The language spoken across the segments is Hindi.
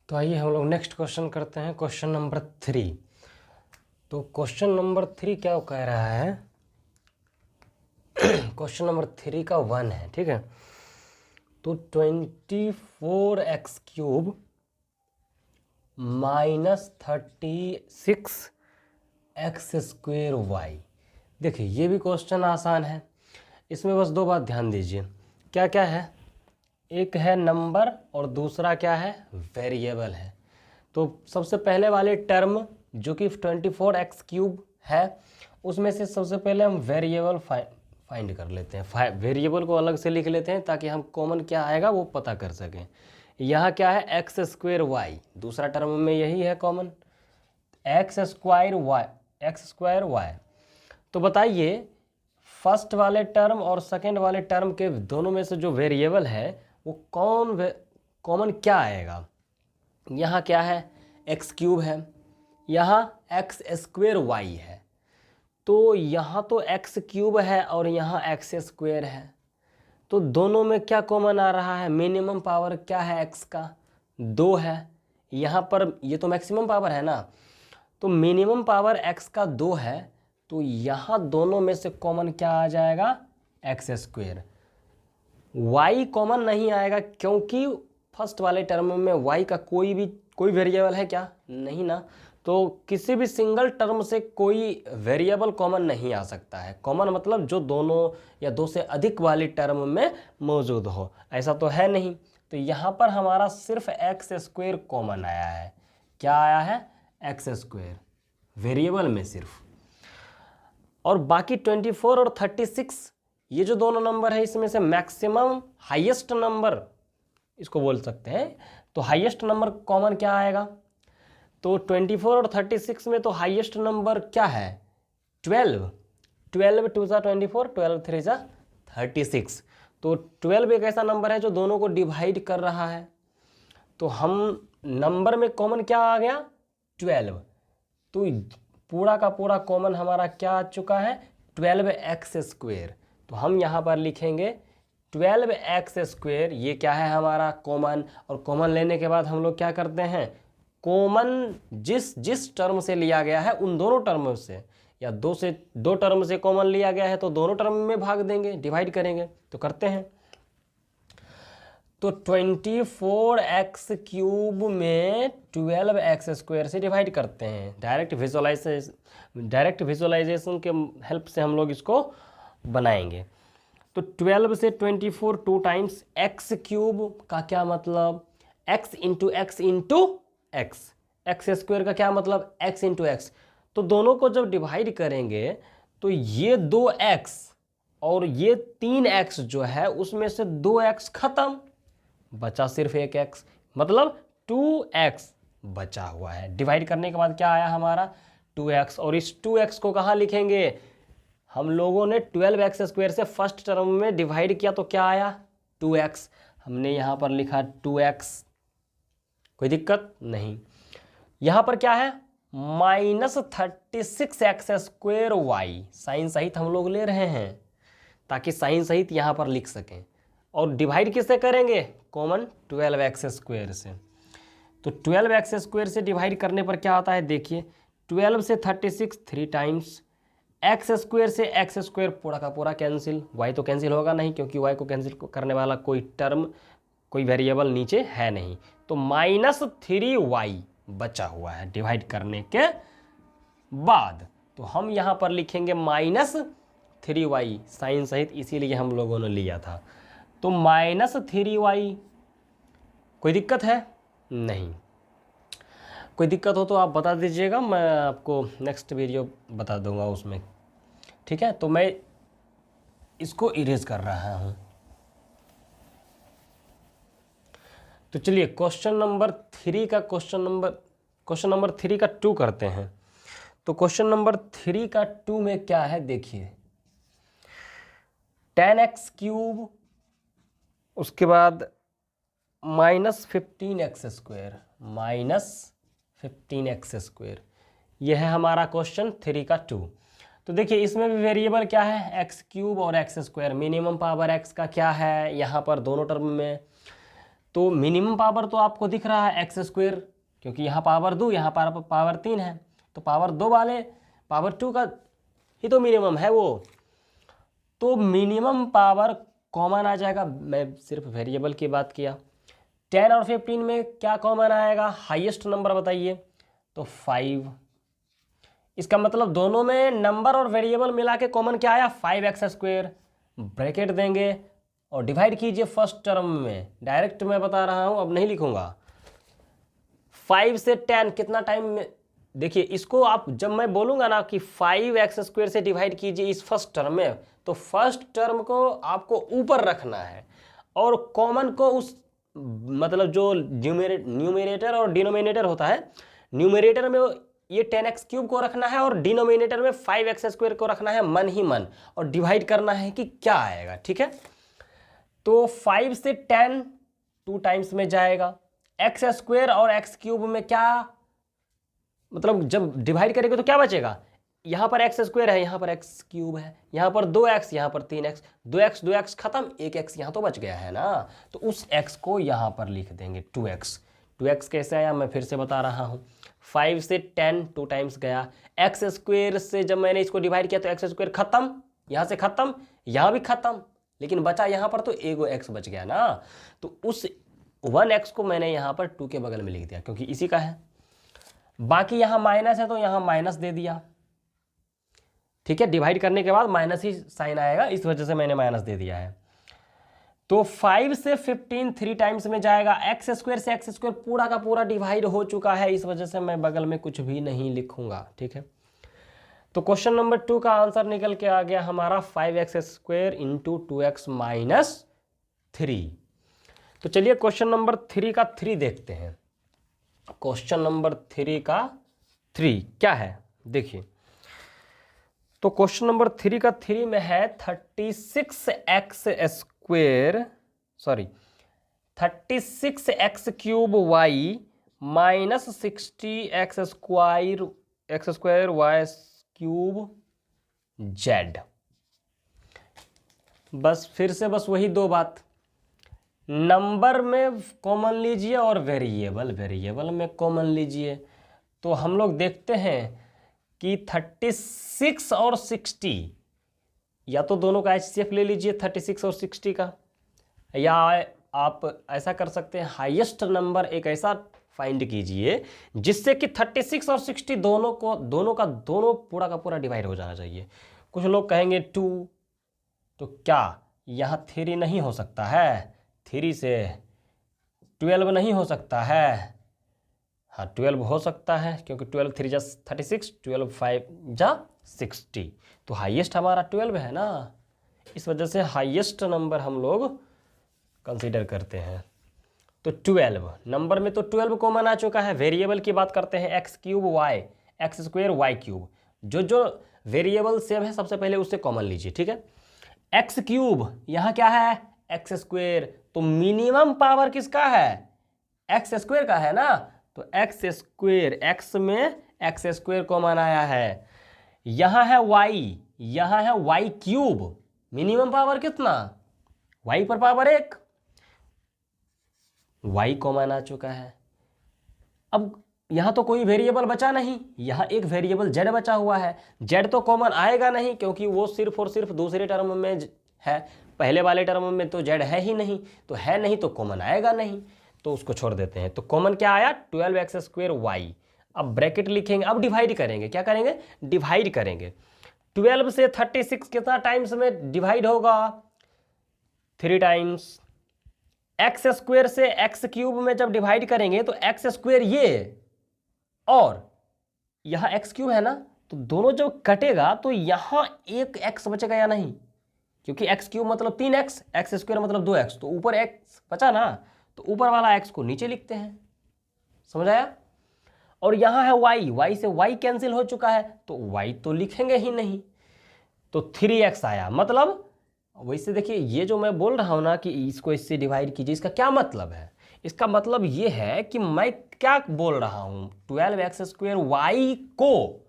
तो आइए हम लोग नेक्स्ट क्वेश्चन करते हैं, क्वेश्चन नंबर 3। तो क्वेश्चन नंबर 3 क्या कह रहा है? क्वेश्चन नंबर 3 का 1 है, ठीक है। तो 24x³ माइनस 36x²y। देखिए ये भी क्वेश्चन आसान है, इसमें बस दो बात ध्यान दीजिए। क्या क्या है? एक है नंबर और दूसरा क्या है? वेरिएबल है। तो सबसे पहले वाले टर्म जो कि 24x³ है, उसमें से सबसे पहले हम वेरिएबल फाइंड कर लेते हैं। वेरिएबल को अलग से लिख लेते हैं ताकि हम कॉमन क्या आएगा वो पता कर सकें। यहाँ क्या है? x²y, दूसरा टर्म में यही है कॉमन, x²y। तो बताइए फर्स्ट वाले टर्म और सेकेंड वाले टर्म के दोनों में से जो वेरिएबल है वो कॉमन क्या आएगा? यहाँ क्या है? x³ है, यहाँ x² है। तो यहाँ तो x³ है और यहाँ x² है, तो दोनों में क्या कॉमन आ रहा है? मिनिमम पावर क्या है x का? 2 है। यहाँ पर ये तो मैक्सिमम पावर है ना, तो मिनिमम पावर x का 2 है, तो यहाँ दोनों में से कॉमन क्या आ जाएगा? x²। y कॉमन नहीं आएगा क्योंकि फर्स्ट वाले टर्म में y का कोई वेरिएबल है क्या? नहीं ना। तो किसी भी सिंगल टर्म से कोई वेरिएबल कॉमन नहीं आ सकता है। कॉमन मतलब जो दोनों या दो से अधिक वाली टर्म में मौजूद हो, ऐसा तो है नहीं। तो यहाँ पर हमारा सिर्फ x² कॉमन आया है। क्या आया है? x² वेरिएबल में सिर्फ। और बाकी 24 और 36 ये जो दोनों नंबर है, इसमें से मैक्सिमम हाईएस्ट नंबर इसको बोल सकते हैं। तो हाईएस्ट नंबर कॉमन क्या आएगा? तो 24 और 36 में तो हाईएस्ट नंबर क्या है? 12। 12 2 सा 24, 12 3 सा 36। तो 12 एक ऐसा नंबर है जो दोनों को डिवाइड कर रहा है। तो हम नंबर में कॉमन क्या आ गया? 12। तो पूरा का पूरा कॉमन हमारा क्या आ चुका है? 12x²। तो हम यहाँ पर लिखेंगे 12x²। ये क्या है? हमारा कॉमन। और कॉमन लेने के बाद हम लोग क्या करते हैं? कॉमन जिस टर्म से लिया गया है उन दोनों टर्म से, या दो टर्म से कॉमन लिया गया है तो दोनों टर्म में भाग देंगे, डिवाइड करेंगे। तो करते हैं। तो 24x³ में 12x² से डिवाइड करते हैं। डायरेक्ट विजुअलाइजेशन के हेल्प से हम लोग इसको बनाएंगे। तो 12 से 24 2 टाइम्स x³ का क्या मतलब? x into x into x। x² का क्या मतलब? x into x। तो दोनों को जब डिवाइड करेंगे तो ये 2x और ये 3x जो है उसमें से 2x खत्म, बचा सिर्फ एक x, मतलब 2x बचा हुआ है। डिवाइड करने के बाद क्या आया हमारा? 2x। और इस 2x को कहाँ लिखेंगे? हम लोगों ने 12x² से फर्स्ट टर्म में डिवाइड किया तो क्या आया? 2x। हमने यहाँ पर लिखा 2x, कोई दिक्कत नहीं। यहाँ पर क्या है? -36x²y। साइन सहित हम लोग ले रहे हैं ताकि साइन सहित यहाँ पर लिख सकें। और डिवाइड किससे करेंगे? कॉमन 12x² से। तो 12x² से डिवाइड करने पर क्या आता है? देखिए 12 से 36 3 टाइम्स, x² से x² पूरा का पूरा कैंसिल। y तो कैंसिल होगा नहीं क्योंकि y को कैंसिल करने वाला कोई टर्म, कोई वेरिएबल नीचे है नहीं। तो -3y बचा हुआ है डिवाइड करने के बाद। तो हम यहाँ पर लिखेंगे -3y साइन सहित, इसीलिए हम लोगों ने लिया था। तो -3y। कोई दिक्कत है? नहीं। कोई दिक्कत हो तो आप बता दीजिएगा, मैं आपको नेक्स्ट वीडियो बता दूंगा उसमें, ठीक है। तो मैं इसको इरेज कर रहा हूं। तो चलिए क्वेश्चन नंबर 3 का 2 करते हैं। तो क्वेश्चन नंबर 3 का 2 में क्या है? देखिए 10x³, उसके बाद -15x², यह है हमारा क्वेश्चन 3 का 2। तो देखिए इसमें भी वेरिएबल क्या है? x³ और x²। मिनिमम पावर x का क्या है यहाँ पर दोनों टर्म में? तो मिनिमम पावर तो आपको दिख रहा है एक्स स्क्वेयर, क्योंकि यहाँ पावर 2, यहाँ पर पावर 3 है, तो पावर 2 वाले पावर 2 का ही तो मिनिमम है वो। तो मिनिमम पावर कॉमन आ जाएगा, मैं सिर्फ वेरिएबल की बात किया। 10 और 15 में क्या कॉमन आएगा, हाईएस्ट नंबर बताइए, तो 5। इसका मतलब दोनों में नंबर और वेरिएबल मिला के कॉमन क्या आया, 5x स्क्वेयर। ब्रैकेट देंगे और डिवाइड कीजिए फर्स्ट टर्म में, डायरेक्ट मैं बता रहा हूं, अब नहीं लिखूंगा। 5 से 10 कितना टाइम में, देखिए इसको आप जब मैं बोलूंगा ना कि 5x स्क्वेयर से डिवाइड कीजिए इस फर्स्ट टर्म में, तो फर्स्ट टर्म को आपको ऊपर रखना है और कॉमन को उस मतलब जो न्यूमरेटर और डिनोमिनेटर होता है, न्यूमरेटर में ये 10x क्यूब को रखना है और डिनोमिनेटर में 5x स्क्वेयर को रखना है मन ही मन, और डिवाइड करना है कि क्या आएगा। ठीक है, तो 5 से 10 2 टाइम्स में जाएगा, एक्स स्क्वेयर और एक्स क्यूब में क्या मतलब जब डिवाइड करेंगे तो क्या बचेगा, यहाँ पर एक्स स्क्वेयर है, यहाँ पर एक्स क्यूब है, यहाँ पर 2x, यहाँ पर 3x, 2x खत्म, 1x यहाँ तो बच गया है ना, तो उस x को यहाँ पर लिख देंगे 2x कैसे आया मैं फिर से बता रहा हूँ, 5 से 10 2 टाइम्स गया, एक्स स्क्वेयर से जब मैंने इसको डिवाइड किया तो एक्स स्क्वेयर खत्म, यहाँ से खत्म, यहाँ भी खत्म, लेकिन बचा यहाँ पर तो एगो x बच गया ना, तो उस 1x को मैंने यहाँ पर 2 के बगल में लिख दिया क्योंकि इसी का है। बाकी यहाँ माइनस है तो यहाँ माइनस दे दिया, ठीक है, डिवाइड करने के बाद माइनस ही साइन आएगा, इस वजह से मैंने माइनस दे दिया है। तो 5 से 15 3 टाइम्स में जाएगा, एक्स स्क्वायर से एक्स स्क्वायर पूरा का पूरा डिवाइड हो चुका है, इस वजह से मैं बगल में कुछ भी नहीं लिखूंगा। ठीक है, तो क्वेश्चन नंबर 2 का आंसर निकल के आ गया हमारा 5x square into 2x minus 3। तो चलिए क्वेश्चन नंबर 3 का 3 देखते हैं। क्वेश्चन नंबर 3 का 3 क्या है देखिए, तो क्वेश्चन नंबर 3 का 3 में है 36x cube y minus 60x square y cube z। बस फिर से बस वही दो बात, नंबर में कॉमन लीजिए और वेरिएबल में कॉमन लीजिए। तो हम लोग देखते हैं कि 36 और 60, या तो दोनों का HCF ले लीजिए 36 और 60 का, या आप ऐसा कर सकते हैं हाईएस्ट नंबर एक ऐसा फाइंड कीजिए जिससे कि 36 और 60 दोनों पूरा का पूरा डिवाइड हो जाना चाहिए। कुछ लोग कहेंगे 2, तो क्या यहाँ 3 नहीं हो सकता है, 3 से 12 नहीं हो सकता है, हाँ 12 हो सकता है क्योंकि 12 3 जा 36, 12 5 जा 60, तो हाईएस्ट हमारा 12 है ना, इस वजह से हाईएस्ट नंबर हम लोग कंसीडर करते हैं। तो 12 नंबर में तो 12 कॉमन आ चुका है। वेरिएबल की बात करते हैं, x cube y, x square y cube, जो वेरिएबल सेम है सबसे पहले उससे कॉमन लीजिए। ठीक है, एक्स क्यूब यहाँ क्या है एक्स स्क्वायर, तो मिनिमम पावर किसका है एक्स स्क्वायर का है ना, तो एक्स स्क्वायर, एक्स में एक्स स्क्वायर कॉमन आया है, यहाँ है वाई, यहाँ है वाई क्यूब, मिनिमम पावर कितना वाई पर पावर 1, वाई कॉमन आ चुका है। अब यहाँ तो कोई वेरिएबल बचा नहीं, यहाँ एक वेरिएबल जेड बचा हुआ है, जेड तो कॉमन आएगा नहीं क्योंकि वो सिर्फ और सिर्फ दूसरे टर्म में है, पहले वाले टर्म में तो जेड है ही नहीं, तो है नहीं तो कॉमन आएगा नहीं, तो उसको छोड़ देते हैं। तो कॉमन क्या आया 12x स्क्वायर वाई। अब ब्रैकेट लिखेंगे, अब डिवाइड करेंगे, क्या करेंगे डिवाइड करेंगे। 12 से 36 कितना टाइम्स में डिवाइड होगा 3 टाइम्स। एक्स स्क्वायर से एक्स क्यूब में जब डिवाइड करेंगे तो एक्स स्क्वायर ये और यहाँ एक्स क्यूब है ना, तो दोनों जब कटेगा तो यहाँ एक एक्स बचेगा या नहीं, क्योंकि एक्स क्यूब मतलब 3x, एक्स स्क्वायर मतलब 2x, तो ऊपर x बचा ना, तो ऊपर वाला x को नीचे लिखते हैं, समझ आया। और यहाँ है y से y कैंसिल हो चुका है तो y तो लिखेंगे ही नहीं, तो 3x आया। मतलब वैसे देखिए ये जो मैं बोल रहा हूँ ना कि इसको इससे डिवाइड कीजिए, इसका क्या मतलब है, इसका मतलब ये है कि मैं क्या बोल रहा हूँ 12x स्क्वायर वाई को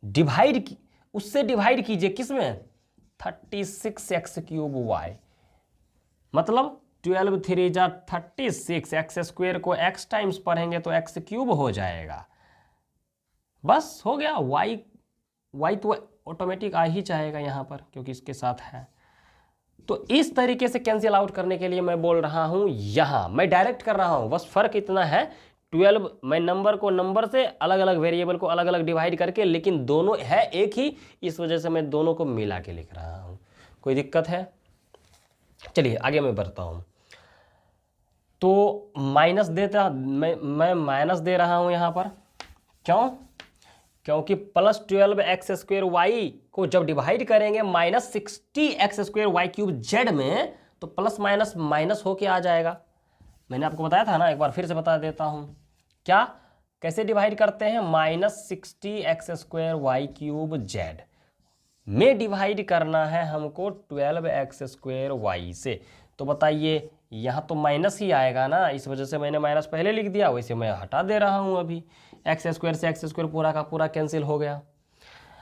डिवाइड उससे डिवाइड कीजिए किसमें 36x क्यूब वाई, मतलब 12 3 जा 36, एक्स स्क्वेयर को x टाइम्स पढ़ेंगे तो x क्यूब हो जाएगा। बस हो गया। y तो ऑटोमेटिक आ ही जाएगा यहाँ पर क्योंकि इसके साथ है। तो इस तरीके से कैंसिल आउट करने के लिए मैं बोल रहा हूँ, यहाँ मैं डायरेक्ट कर रहा हूँ, बस फर्क इतना है 12 मैं नंबर को नंबर से अलग अलग वेरिएबल को अलग अलग डिवाइड करके, लेकिन दोनों है एक ही, इस वजह से मैं दोनों को मिला के लिख रहा हूँ। कोई दिक्कत है? चलिए आगे मैं बढ़ता हूँ। तो माइनस देता मैं माइनस दे रहा हूँ यहाँ पर, क्यों? क्योंकि प्लस 12 एक्स स्क्वेयर वाई को जब डिवाइड करेंगे minus 60 x square y cube z में, तो प्लस माइनस माइनस होके आ जाएगा। मैंने आपको बताया था ना, एक बार फिर से बता देता हूँ। क्या, कैसे डिवाइड करते हैं? Minus 60 x square y cube z में डिवाइड करना है हमको 12 एक्स स्क्वेयर वाई से। तो बताइए, यहाँ तो माइनस ही आएगा ना, इस वजह से मैंने माइनस पहले लिख दिया, वैसे मैं हटा दे रहा हूँ अभी। एक्स स्क्वायर से एक्स स्क्वायर पूरा का पूरा कैंसिल हो गया।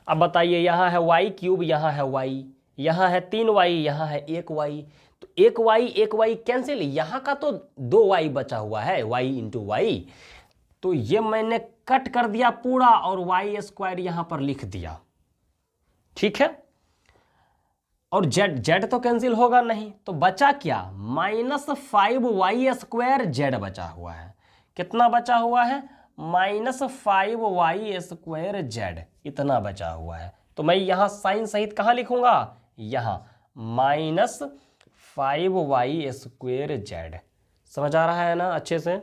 अब बताइए, यहाँ है वाई क्यूब, यहाँ है वाई, यहाँ है 3 वाई, यहाँ है 1 वाई, तो 1 वाई कैंसिल। यहाँ का तो 2 वाई बचा हुआ है, वाई इंटू वाई, तो ये मैंने कट कर दिया पूरा और वाई स्क्वायर यहाँ पर लिख दिया, ठीक है। और जेड तो कैंसिल होगा नहीं, तो बचा क्या? -5 वाई स्क्वायर जेड बचा हुआ है। कितना बचा हुआ है? -5 वाई स्क्वायर जेड, इतना बचा हुआ है। तो मैं यहाँ साइन सहित कहाँ लिखूंगा? यहाँ -5 वाई स्क्वायर जेड। समझ आ रहा है ना अच्छे से?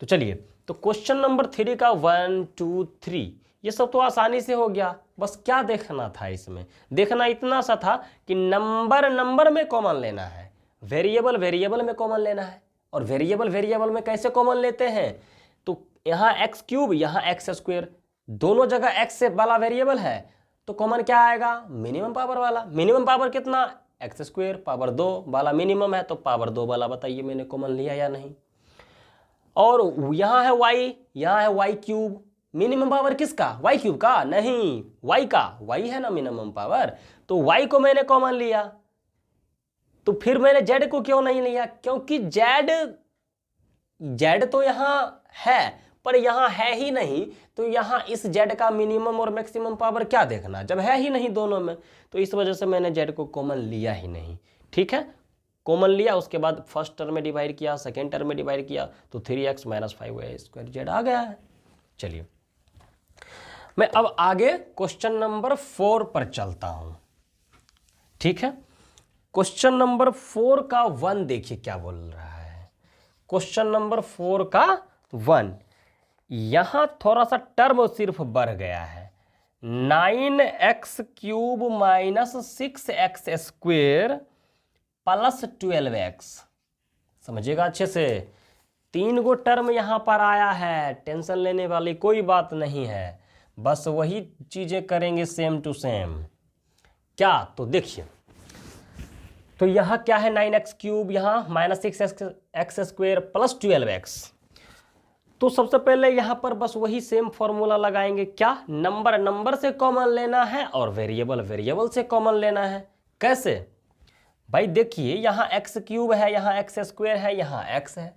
तो चलिए, तो क्वेश्चन नंबर 3 का 1 2 3 ये सब तो आसानी से हो गया। बस क्या देखना था इसमें? देखना इतना सा था कि नंबर में कॉमन लेना है, वेरिएबल में कॉमन लेना है। और वेरिएबल में कैसे कॉमन लेते हैं? तो यहाँ एक्स क्यूब, यहाँ एक्स स्क्वेयर, दोनों जगह एक्स से वाला वेरिएबल है, तो कॉमन क्या आएगा? मिनिमम पावर वाला। मिनिमम पावर कितना? एक्स स्क्वेयर, पावर 2 वाला मिनिमम है, तो पावर 2 वाला बताइए मैंने कॉमन लिया या नहीं। और यहाँ है वाई, यहाँ है वाई क्यूब, मिनिमम पावर किसका? वाई क्यूब का? नहीं, वाई का। वाई है ना मिनिमम पावर, तो वाई को मैंने कॉमन लिया। तो फिर मैंने जेड को क्यों नहीं लिया? क्योंकि जेड तो यहाँ है, पर यहाँ है ही नहीं, तो यहाँ इस जेड का मिनिमम और मैक्सिमम पावर क्या देखना, जब है ही नहीं दोनों में, तो इस वजह से मैंने जेड को कॉमन लिया ही नहीं। ठीक है, कॉमन लिया, उसके बाद फर्स्ट टर्म में डिवाइड किया, सेकेंड टर्म में डिवाइड किया, तो 3x - 5y स्क्वायर जेड आ गया है। चलिए, मैं अब आगे क्वेश्चन नंबर 4 पर चलता हूं। ठीक है, क्वेश्चन नंबर 4 का 1 देखिए क्या बोल रहा है। क्वेश्चन नंबर 4 का 1, यहां थोड़ा सा टर्म सिर्फ बढ़ गया है। 9x cube - 6x square plus 12x। समझिएगा अच्छे से, 3 गो टर्म यहां पर आया है, टेंशन लेने वाली कोई बात नहीं है, बस वही चीजें करेंगे सेम टू सेम। क्या? तो देखिए, तो यहां क्या है? 9x क्यूब, यहां -6x स्क्वेयर प्लस 12x। तो सबसे पहले यहां पर बस वही सेम फॉर्मूला लगाएंगे। क्या? नंबर से कॉमन लेना है और वेरिएबल से कॉमन लेना है। कैसे भाई? देखिए, यहां x क्यूब है, यहां x स्क्वेयर है, यहां x है,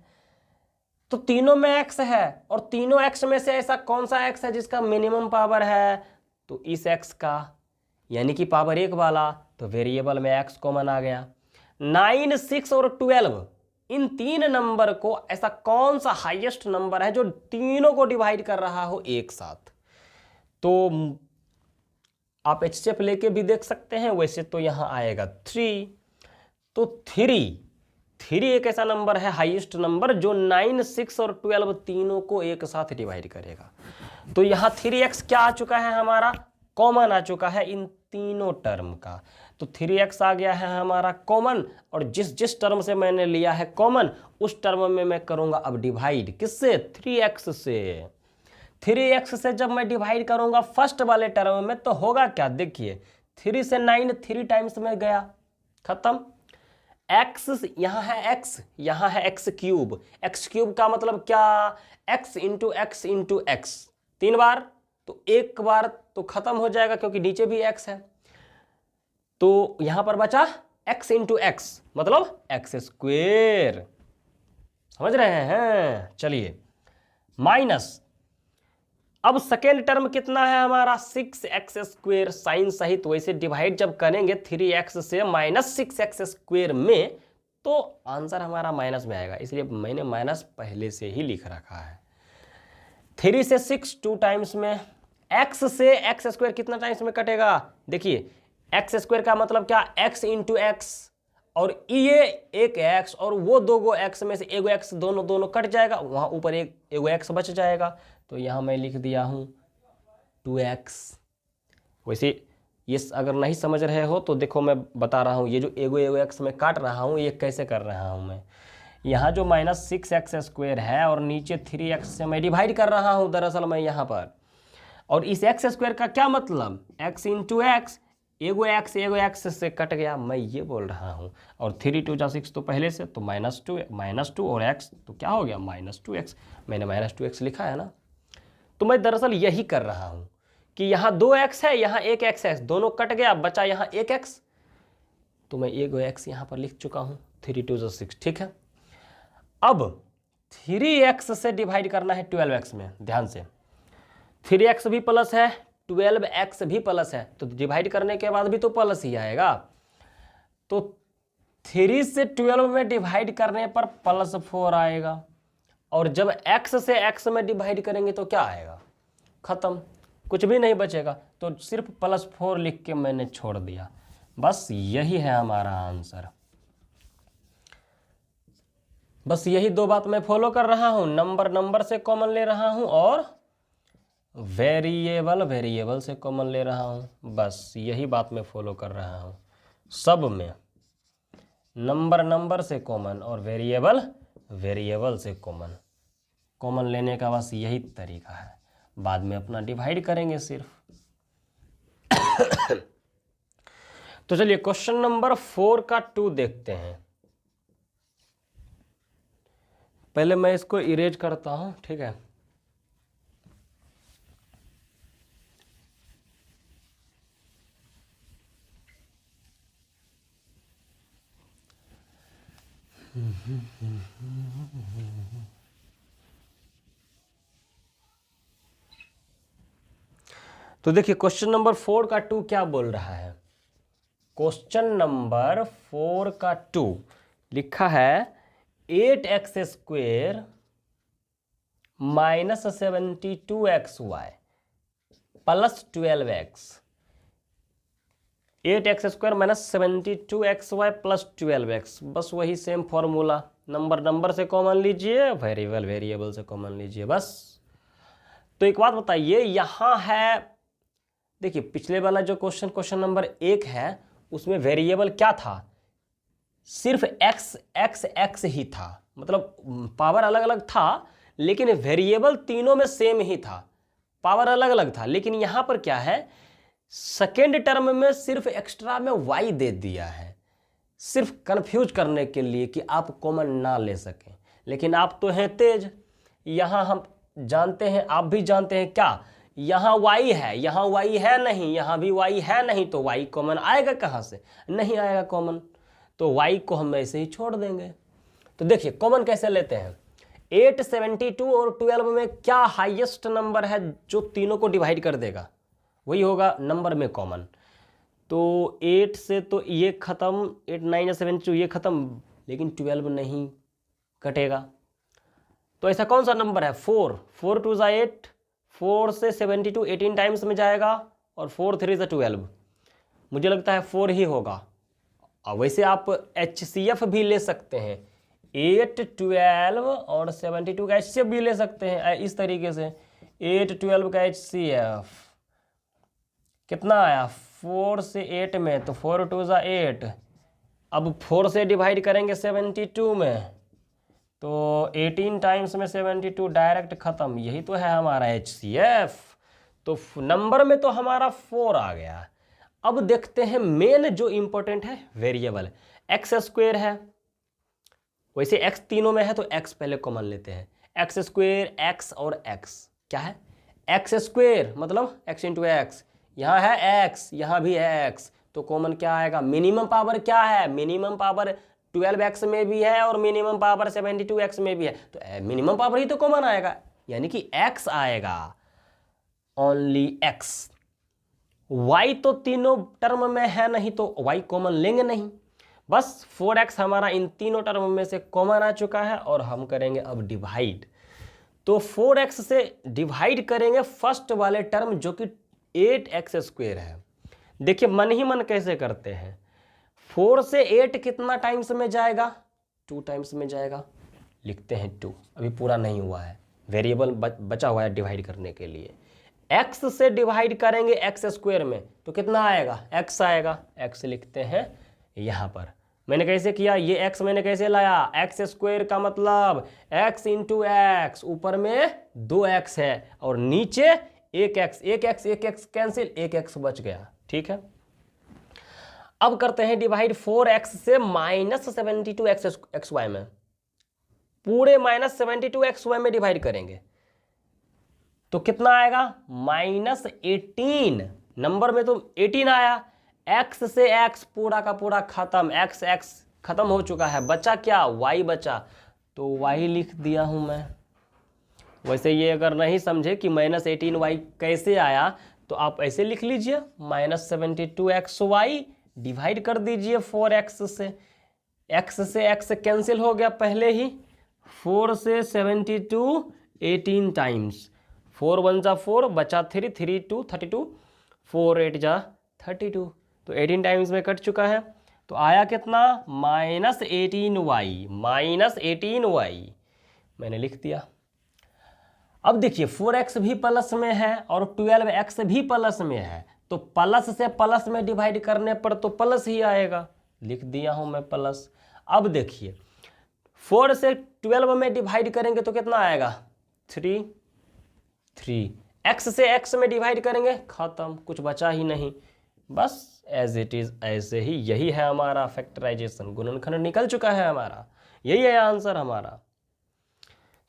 तो तीनों में x है, और तीनों x में से ऐसा कौन सा x है जिसका मिनिमम पावर है? तो इस x का, यानी कि पावर 1 वाला, तो वेरिएबल में x कॉमन आ गया। 9, 6 और 12, इन 3 नंबर को ऐसा कौन सा हाईएस्ट नंबर है जो तीनों को डिवाइड कर रहा हो एक साथ? तो आप एचसीएफ लेके भी देख सकते हैं, वैसे तो यहां आएगा 3। तो 3 एक ऐसा नंबर है, हाईएस्ट नंबर, जो 9, 6 और 12 तीनों को एक साथ डिवाइड करेगा। तो यहाँ 3x क्या आ चुका है? हमारा कॉमन आ चुका है इन तीनों टर्म का। तो 3x आ गया है हमारा कॉमन, और जिस टर्म से मैंने लिया है कॉमन, उस टर्म में मैं करूंगा अब डिवाइड। किससे? 3x से। 3x से जब मैं डिवाइड करूंगा फर्स्ट वाले टर्म में, तो होगा क्या? देखिए, 3 से 9 3 टाइम्स में गया, खत्म। x, यहाँ है x, यहाँ है x क्यूब। x क्यूब का मतलब क्या? x into x into x, 3 बार, तो 1 बार तो खत्म हो जाएगा क्योंकि नीचे भी x है। तो यहाँ पर बचा x इंटू एक्स मतलब एक्स स्क्वेयर, समझ रहे हैं। चलिए माइनस, अब सेकेंड टर्म कितना है हमारा 6x², साइन सहित वैसे डिवाइड जब करेंगे 3x से -6x² में तो आंसर हमारा माइनस में आएगा, इसलिए मैंने माइनस पहले से ही लिख रखा है। 3 से 6 2 टाइम्स में, x से x² कितना टाइम्स में कटेगा, देखिए x² का मतलब क्या, x इंटू एक्स, और ये एक x और वो दो गो x में से एगो x दोनों कट जाएगा, वहाँ ऊपर एगो x बच जाएगा, तो यहाँ मैं लिख दिया हूँ 2x। वैसे ये अगर नहीं समझ रहे हो तो देखो मैं बता रहा हूँ, ये जो एगो x में काट रहा हूँ ये कैसे कर रहा हूँ मैं, यहाँ जो -6x² है और नीचे 3x से मैं डिवाइड कर रहा हूँ दरअसल मैं यहाँ पर, और इस x² का क्या मतलब, x इंटू एक्स, एगो x से कट गया, मैं ये बोल रहा हूँ, और 3 2 जा 6 तो पहले से, तो -2 और x तो क्या हो गया -2x, मैंने -2x लिखा है ना। तो मैं दरअसल यही कर रहा हूँ कि यहाँ 2x है, यहाँ एक x है, दोनों कट गया, बचा यहाँ एक x, तो मैं एगो x यहाँ पर लिख चुका हूँ, 3 2 जा 6, ठीक है। अब 3x से डिवाइड करना है 12x में, ध्यान से, 3x भी प्लस है 12x भी प्लस है, तो डिवाइड करने के बाद भी तो प्लस ही आएगा, तो 3 से 12 में डिवाइड करने पर +4 आएगा, और जब x से x में डिवाइड करेंगे तो क्या आएगा, खत्म, कुछ भी नहीं बचेगा, तो सिर्फ +4 लिख के मैंने छोड़ दिया, बस यही है हमारा आंसर। बस यही दो बात मैं फॉलो कर रहा हूं, नंबर से कॉमन ले रहा हूं और वेरिएबल से कॉमन ले रहा हूं, बस यही बात मैं फॉलो कर रहा हूं सब में, नंबर से कॉमन और वेरिएबल से कॉमन लेने का बस यही तरीका है, बाद में अपना डिवाइड करेंगे सिर्फ। तो चलिए क्वेश्चन नंबर 4 का 2 देखते हैं, पहले मैं इसको इरेज करता हूं, ठीक है। तो देखिए क्वेश्चन नंबर 4 का 2 क्या बोल रहा है, क्वेश्चन नंबर 4 का 2 लिखा है 8x² -72xy plus 12x, 8x² -72xy plus 12x, बस वही सेम फॉर्मूला, नंबर से कॉमन लीजिए, वेरिएबल से कॉमन लीजिए, बस। तो एक बात बताइए, यहाँ है, देखिए पिछले वाला जो क्वेश्चन नंबर 1 है उसमें वेरिएबल क्या था, सिर्फ x ही था, मतलब पावर अलग अलग था लेकिन वेरिएबल तीनों में सेम ही था, पावर अलग अलग था, लेकिन यहाँ पर क्या है, सेकेंड टर्म में सिर्फ एक्स्ट्रा में y दे दिया है, सिर्फ कंफ्यूज करने के लिए कि आप कॉमन ना ले सकें, लेकिन आप तो हैं तेज, यहाँ हम जानते हैं, आप भी जानते हैं क्या, यहाँ y है, यहाँ y है नहीं, यहाँ भी y है नहीं, तो y कॉमन आएगा कहाँ से, नहीं आएगा कॉमन, तो y को हम ऐसे ही छोड़ देंगे। तो देखिए कॉमन कैसे लेते हैं, 8 72 और 12 में क्या हाईएस्ट नंबर है जो तीनों को डिवाइड कर देगा, वही होगा नंबर में कॉमन। तो 8 से तो ये खत्म, 8 9 72 ये खत्म, लेकिन 12 नहीं कटेगा, तो ऐसा कौन सा नंबर है, 4 2 जा 8, 4 से 72 18 टाइम्स में जाएगा, और 4 3 से 12, मुझे लगता है 4 ही होगा। और वैसे आप HCF भी ले सकते हैं, 8 12 और 72 का HCF भी ले सकते हैं इस तरीके से, 8 12 का HCF कितना आया, 4 से 8 में, तो 4 2 जा 8, अब 4 से डिवाइड करेंगे 72 में, तो 18 टाइम्स में 72 डायरेक्ट खत्म, यही तो है हमारा HCF। तो नंबर में तो हमारा 4 आ गया। अब देखते हैं मेन जो इंपॉर्टेंट है वेरिएबल, x² है, वैसे x तीनों में है तो x पहले कॉमन लेते हैं, x² x और x क्या है, x² मतलब x इंटू एक्स, यहाँ है x, यहाँ भी है x, तो कॉमन क्या आएगा, मिनिमम पावर क्या है, मिनिमम पावर 12x में भी है और मिनिमम पावर 72x में भी है, तो मिनिमम पावर ही तो कॉमन आएगा, यानी कि x आएगा, ओनली x। y तो तीनों टर्म में है नहीं तो y कॉमन लेंगे नहीं, बस 4x हमारा इन तीनों टर्म में से कॉमन आ चुका है और हम करेंगे अब डिवाइड। तो 4x से डिवाइड करेंगे फर्स्ट वाले टर्म जो कि 8x² है। देखिए मन ही मन कैसे करते हैं, 4 से 8 कितना टाइम्स में जाएगा, 2 टाइम्स में जाएगा, लिखते हैं 2, अभी पूरा नहीं हुआ है, वेरिएबल बचा हुआ है डिवाइड करने के लिए। x से डिवाइड करेंगे x² में तो कितना आएगा, x आएगा, x लिखते हैं यहाँ पर। मैंने कैसे किया, ये x मैंने कैसे लाया, x² का मतलब x इंटू एक्स, ऊपर में 2x है और नीचे 1x, 1x कैंसिल, 1x बच गया, ठीक है। अब करते हैं डिवाइड 4x से -72xy में, पूरे -72xy में डिवाइड करेंगे तो कितना आएगा, -18, नंबर में तो 18 आया, x से x पूरा का पूरा खत्म, x खत्म हो चुका है, बचा क्या, y बचा, तो y लिख दिया हूं मैं। वैसे ये अगर नहीं समझे कि -18y कैसे आया तो आप ऐसे लिख लीजिए, -72xy डिवाइड कर दीजिए 4x से, x से x कैंसिल हो गया पहले ही, 4 से 72 18 टाइम्स, 4 1 जा 4 बचा 3, 3 2 32, 4 8 जा 32, तो 18 टाइम्स में कट चुका है, तो आया कितना, -18y मैंने लिख दिया। अब देखिए 4x भी प्लस में है और 12x भी प्लस में है, तो प्लस से प्लस में डिवाइड करने पर तो प्लस ही आएगा, लिख दिया हूं मैं प्लस। अब देखिए 4 से 12 में डिवाइड करेंगे तो कितना आएगा, 3, x से x में डिवाइड करेंगे, खत्म, कुछ बचा ही नहीं, बस एज इट इज ऐसे ही, यही है हमारा फैक्टराइजेशन, गुणनखंड निकल चुका है हमारा, यही है आंसर हमारा।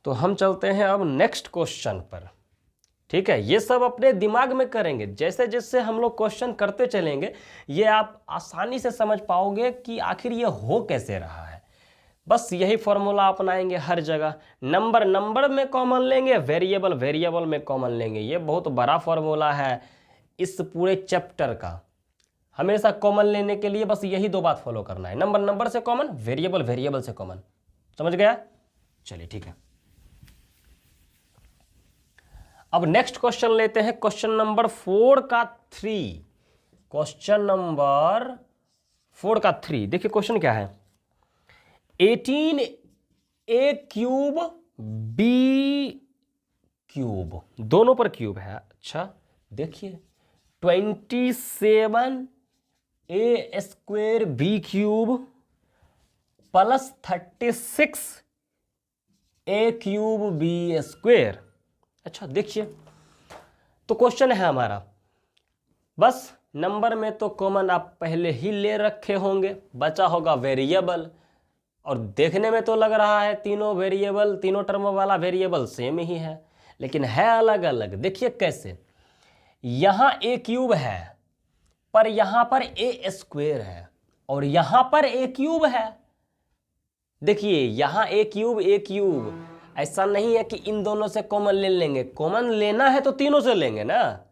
तो हम चलते हैं अब नेक्स्ट क्वेश्चन पर, ठीक है। ये सब अपने दिमाग में करेंगे, जैसे जैसे हम लोग क्वेश्चन करते चलेंगे ये आप आसानी से समझ पाओगे कि आखिर ये हो कैसे रहा है। बस यही फॉर्मूला अपनाएंगे हर जगह, नंबर में कॉमन लेंगे, वेरिएबल में कॉमन लेंगे। ये बहुत बड़ा फॉर्मूला है इस पूरे चैप्टर का, हमेशा कॉमन लेने के लिए बस यही 2 बात फॉलो करना है, नंबर से कॉमन, वेरिएबल से कॉमन, समझ गया। चलिए ठीक है, अब नेक्स्ट क्वेश्चन लेते हैं, क्वेश्चन नंबर 4 का 3, क्वेश्चन नंबर 4 का 3। देखिए क्वेश्चन क्या है, 18a³ b³ दोनों पर क्यूब है। अच्छा देखिए 27a² b³ plus 36a³ b²। अच्छा देखिए, तो क्वेश्चन है हमारा, बस नंबर में तो कॉमन आप पहले ही ले रखे होंगे, बचा होगा वेरिएबल, और देखने में तो लग रहा है तीनों वेरिएबल, तीनों टर्म वाला वेरिएबल सेम ही है, लेकिन है अलग अलग। देखिए कैसे, यहां a³ है पर यहां पर a² है और यहां पर a³ है। देखिए यहां a³, ऐसा नहीं है कि इन दोनों से कॉमन ले लेंगे, कॉमन लेना है तो तीनों से लेंगे ना,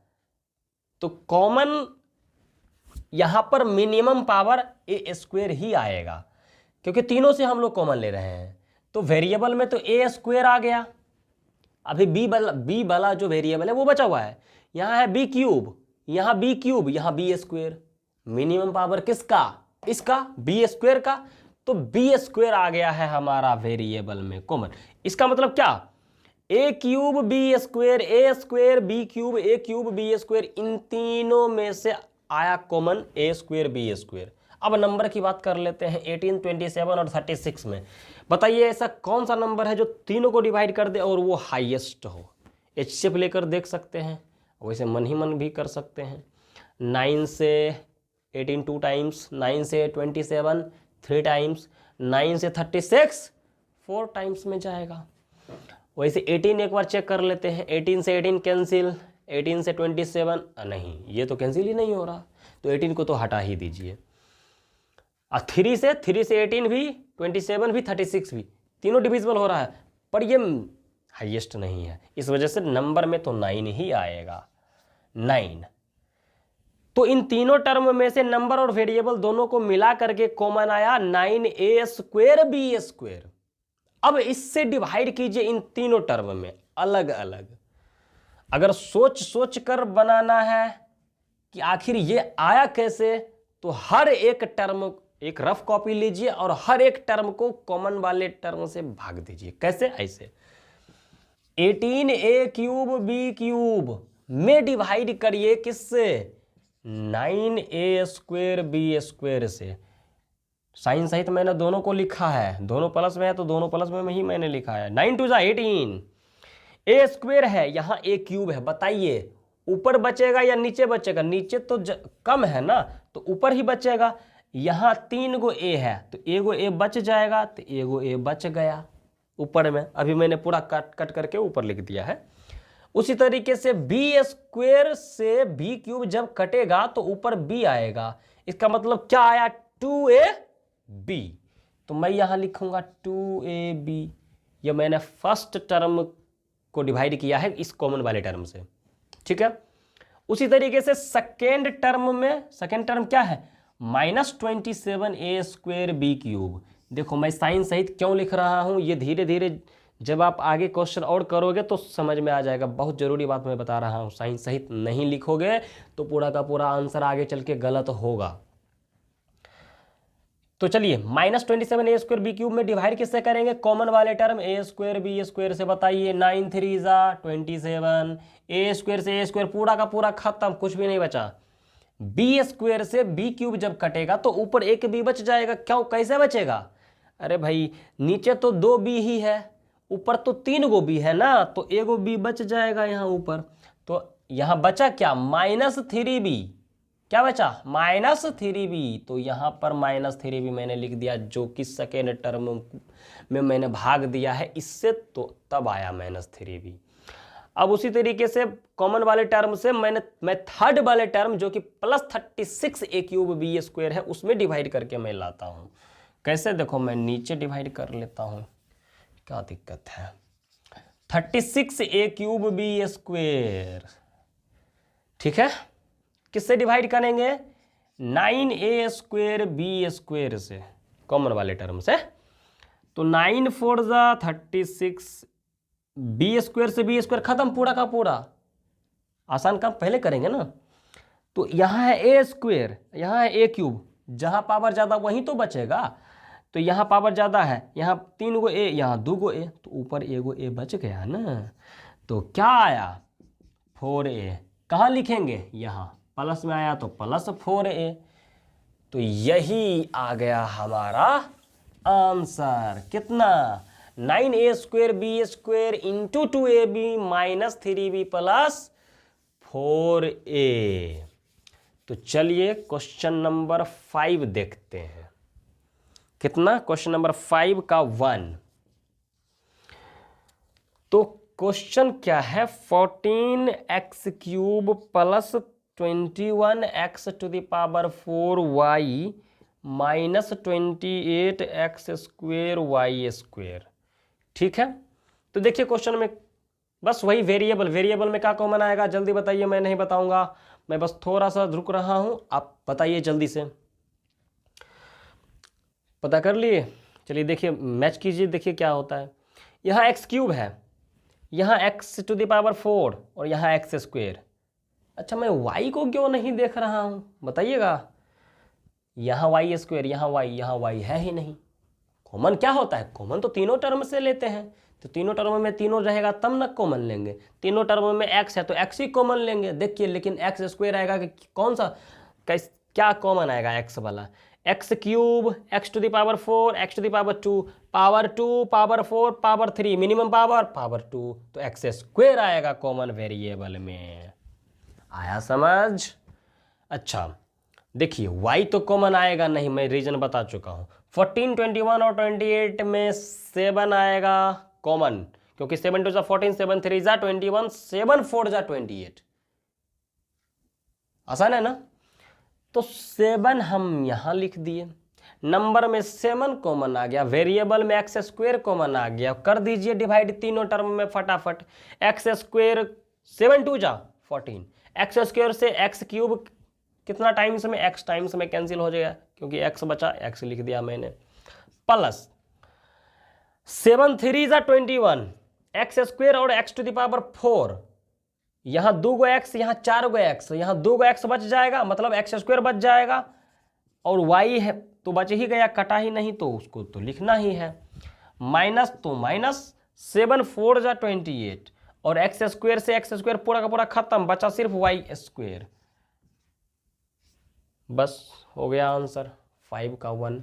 तो कॉमन यहां पर मिनिमम पावर a² ही आएगा, क्योंकि तीनों से हम लोग कॉमन ले रहे हैं। तो वेरिएबल में तो a² आ गया, अभी b वाला जो वेरिएबल है वो बचा हुआ है, यहाँ है b³, यहाँ b³, यहाँ b²। मिनिमम पावर किसका, इसका, b² का, तो b² आ गया है हमारा वेरिएबल में कॉमन। इसका मतलब क्या, a³ b², a² b³ a³ b², इन तीनों में से आया कॉमन a² b²। अब नंबर की बात कर लेते हैं 18, 27 और 36 में। बताइए ऐसा कौन सा नंबर है जो तीनों को डिवाइड कर दे और वो हाईएस्ट हो। HCF लेकर देख सकते हैं, वैसे मन ही मन भी कर सकते हैं। 9 से 18 2 टाइम्स, 9 से 27 3 टाइम्स, 9 से 36 4 टाइम्स में जाएगा। वैसे 18 एक बार चेक कर लेते हैं, 18 से 18 कैंसिल, 18 से 27 नहीं, ये तो कैंसिल ही नहीं हो रहा, तो 18 को तो हटा ही दीजिए। और 3 से 18 भी, 27 भी, 36 भी तीनों डिविजिबल हो रहा है, पर ये हाईएस्ट नहीं है, इस वजह से नंबर में तो 9 ही आएगा, 9। तो इन तीनों टर्म में से नंबर और वेरिएबल दोनों को मिला करके कॉमन आया 9a²b²। अब इससे डिवाइड कीजिए इन तीनों टर्म में अलग अलग। अगर सोच सोच कर बनाना है कि आखिर ये आया कैसे, तो हर एक टर्म, एक रफ कॉपी लीजिए और हर एक टर्म को कॉमन वाले टर्म से भाग दीजिए। कैसे? ऐसे 18a³ में डिवाइड करिए किससे? 9a²b² से। साइन सहित मैंने दोनों को लिखा है, दोनों प्लस में है तो दोनों प्लस में ही मैंने लिखा है। 9 2 18, a² है, यहाँ a³ है। बताइए ऊपर बचेगा या नीचे बचेगा? नीचे तो कम है ना, तो ऊपर ही बचेगा। यहाँ 3 गो a है तो एगो a बच जाएगा, तो एगो a बच गया ऊपर में। अभी मैंने पूरा कट करके ऊपर लिख दिया है। उसी तरीके से b² से b³ जब कटेगा तो ऊपर b आएगा। इसका मतलब क्या आया? 2ab। तो मैं यहां लिखूंगा 2ab। यह मैंने फर्स्ट टर्म को डिवाइड किया है इस कॉमन वाले टर्म से, ठीक है। उसी तरीके से सेकेंड टर्म में, सेकेंड टर्म क्या है? -27a²b³। देखो मैं साइन सहित क्यों लिख रहा हूं, ये धीरे धीरे जब आप आगे क्वेश्चन और करोगे तो समझ में आ जाएगा। बहुत जरूरी बात मैं बता रहा हूं, साइन सहित नहीं लिखोगे तो पूरा का पूरा आंसर आगे चल के गलत होगा। तो चलिए -27a²b³ में डिवाइड किससे करेंगे? कॉमन वाले टर्म a² b² से। बताइए 9 3 27, a² से a² पूरा का पूरा खत्म, कुछ भी नहीं बचा। b² से b³ जब कटेगा तो ऊपर एक b बच जाएगा। क्यों? कैसे बचेगा? अरे भाई नीचे तो 2 b ही है, ऊपर तो 3 गो b है ना, तो एगो b बच जाएगा यहाँ ऊपर। तो यहाँ बचा क्या? -3b। क्या बचा? -3b। तो यहाँ पर -3b मैंने लिख दिया, जो कि सेकेंड टर्म में मैंने भाग दिया है इससे, तो तब आया -3b। अब उसी तरीके से कॉमन वाले टर्म से मैं थर्ड वाले टर्म जो कि +36a³b² है उसमें डिवाइड करके मैं लाता हूँ। कैसे? देखो मैं नीचे डिवाइड कर लेता हूँ, क्या दिक्कत है। 36a³b², ठीक है। किससे डिवाइड करेंगे? 9a²b² से, कॉमन वाले टर्म से। तो 9 4 36, b² से b² खत्म पूरा का पूरा। आसान काम पहले करेंगे ना। तो यहाँ है a², यहाँ है a³, जहाँ पावर ज़्यादा वहीं तो बचेगा। तो यहाँ पावर ज़्यादा है, यहाँ 3 गो a, यहाँ 2 गो a, तो ऊपर एगो a बच गया ना। तो क्या आया? 4a। कहाँ लिखेंगे? यहाँ प्लस में आया तो +4a। तो यही आ गया हमारा आंसर। कितना? 9a²b² into 2ab -3b + 4a। तो चलिए क्वेश्चन नंबर 5 देखते हैं। कितना? क्वेश्चन नंबर 5 का 1। तो क्वेश्चन क्या है? 14x³ + 21x⁴y -28x²y²। ठीक है। तो देखिए क्वेश्चन में बस वही वेरिएबल में क्या कॉमन आएगा? जल्दी बताइए, मैं नहीं बताऊंगा, मैं बस थोड़ा सा रुक रहा हूं, आप बताइए जल्दी से। पता कर लिए? चलिए देखिए मैच कीजिए, देखिए क्या होता है। यहाँ x³ है, यहाँ x⁴ और यहाँ x²। अच्छा मैं y को क्यों नहीं देख रहा हूं बताइएगा। यहाँ y², यहाँ y है ही नहीं। कॉमन क्या होता है? कॉमन तो तीनों टर्म से लेते हैं, तो तीनों टर्म में तीनों रहेगा तब ना कॉमन लेंगे। तीनों टर्म में x है तो x ही कॉमन लेंगे। देखिए लेकिन x² आएगा कि कौन सा, क्या कॉमन आएगा? x वाला। x³ x⁴ x⁴ power 2 power 4 power 3 minimum power 2, तो x² आएगा कॉमन वेरिएबल में। आया समझ? अच्छा देखिए y तो कॉमन आएगा नहीं, मैं रीजन बता चुका हूं। 14 21 और 28 में 7 आएगा कॉमन, क्योंकि 7 2 14 7 3 21 7 4 28। आसान है ना। तो 7 हम यहाँ लिख दिए, नंबर में 7 कॉमन आ गया, वेरिएबल में एक्स स्क्वायर कॉमन आ गया, कर दीजिए डिवाइड तीनों टर्म में फटाफट। एक्स स्क्वायर 7 2 जा 14, एक्स स्क्वायर से एक्स क्यूब कितना टाइम्स में, एक्स टाइम्स में कैंसिल हो जाएगा क्योंकि एक्स बचा, एक्स लिख दिया मैंने, प्लस 7 3 जा 21, एक्स स्क्वायर और एक्स टू द पावर 4, यहाँ 2 गो एक्स, यहाँ 4 गो एक्स, यहाँ 2 गो एक्स बच जाएगा, मतलब एक्स स्क्वायर बच जाएगा, और वाई है तो बच ही गया, कटा ही नहीं, तो उसको तो लिखना ही है। माइनस तो माइनस 7 4 जा 28, और एक्स स्क्वायर से एक्स स्क्वायर पूरा का पूरा खत्म, बचा सिर्फ वाई स्क्वायर। बस हो गया आंसर 5 का 1।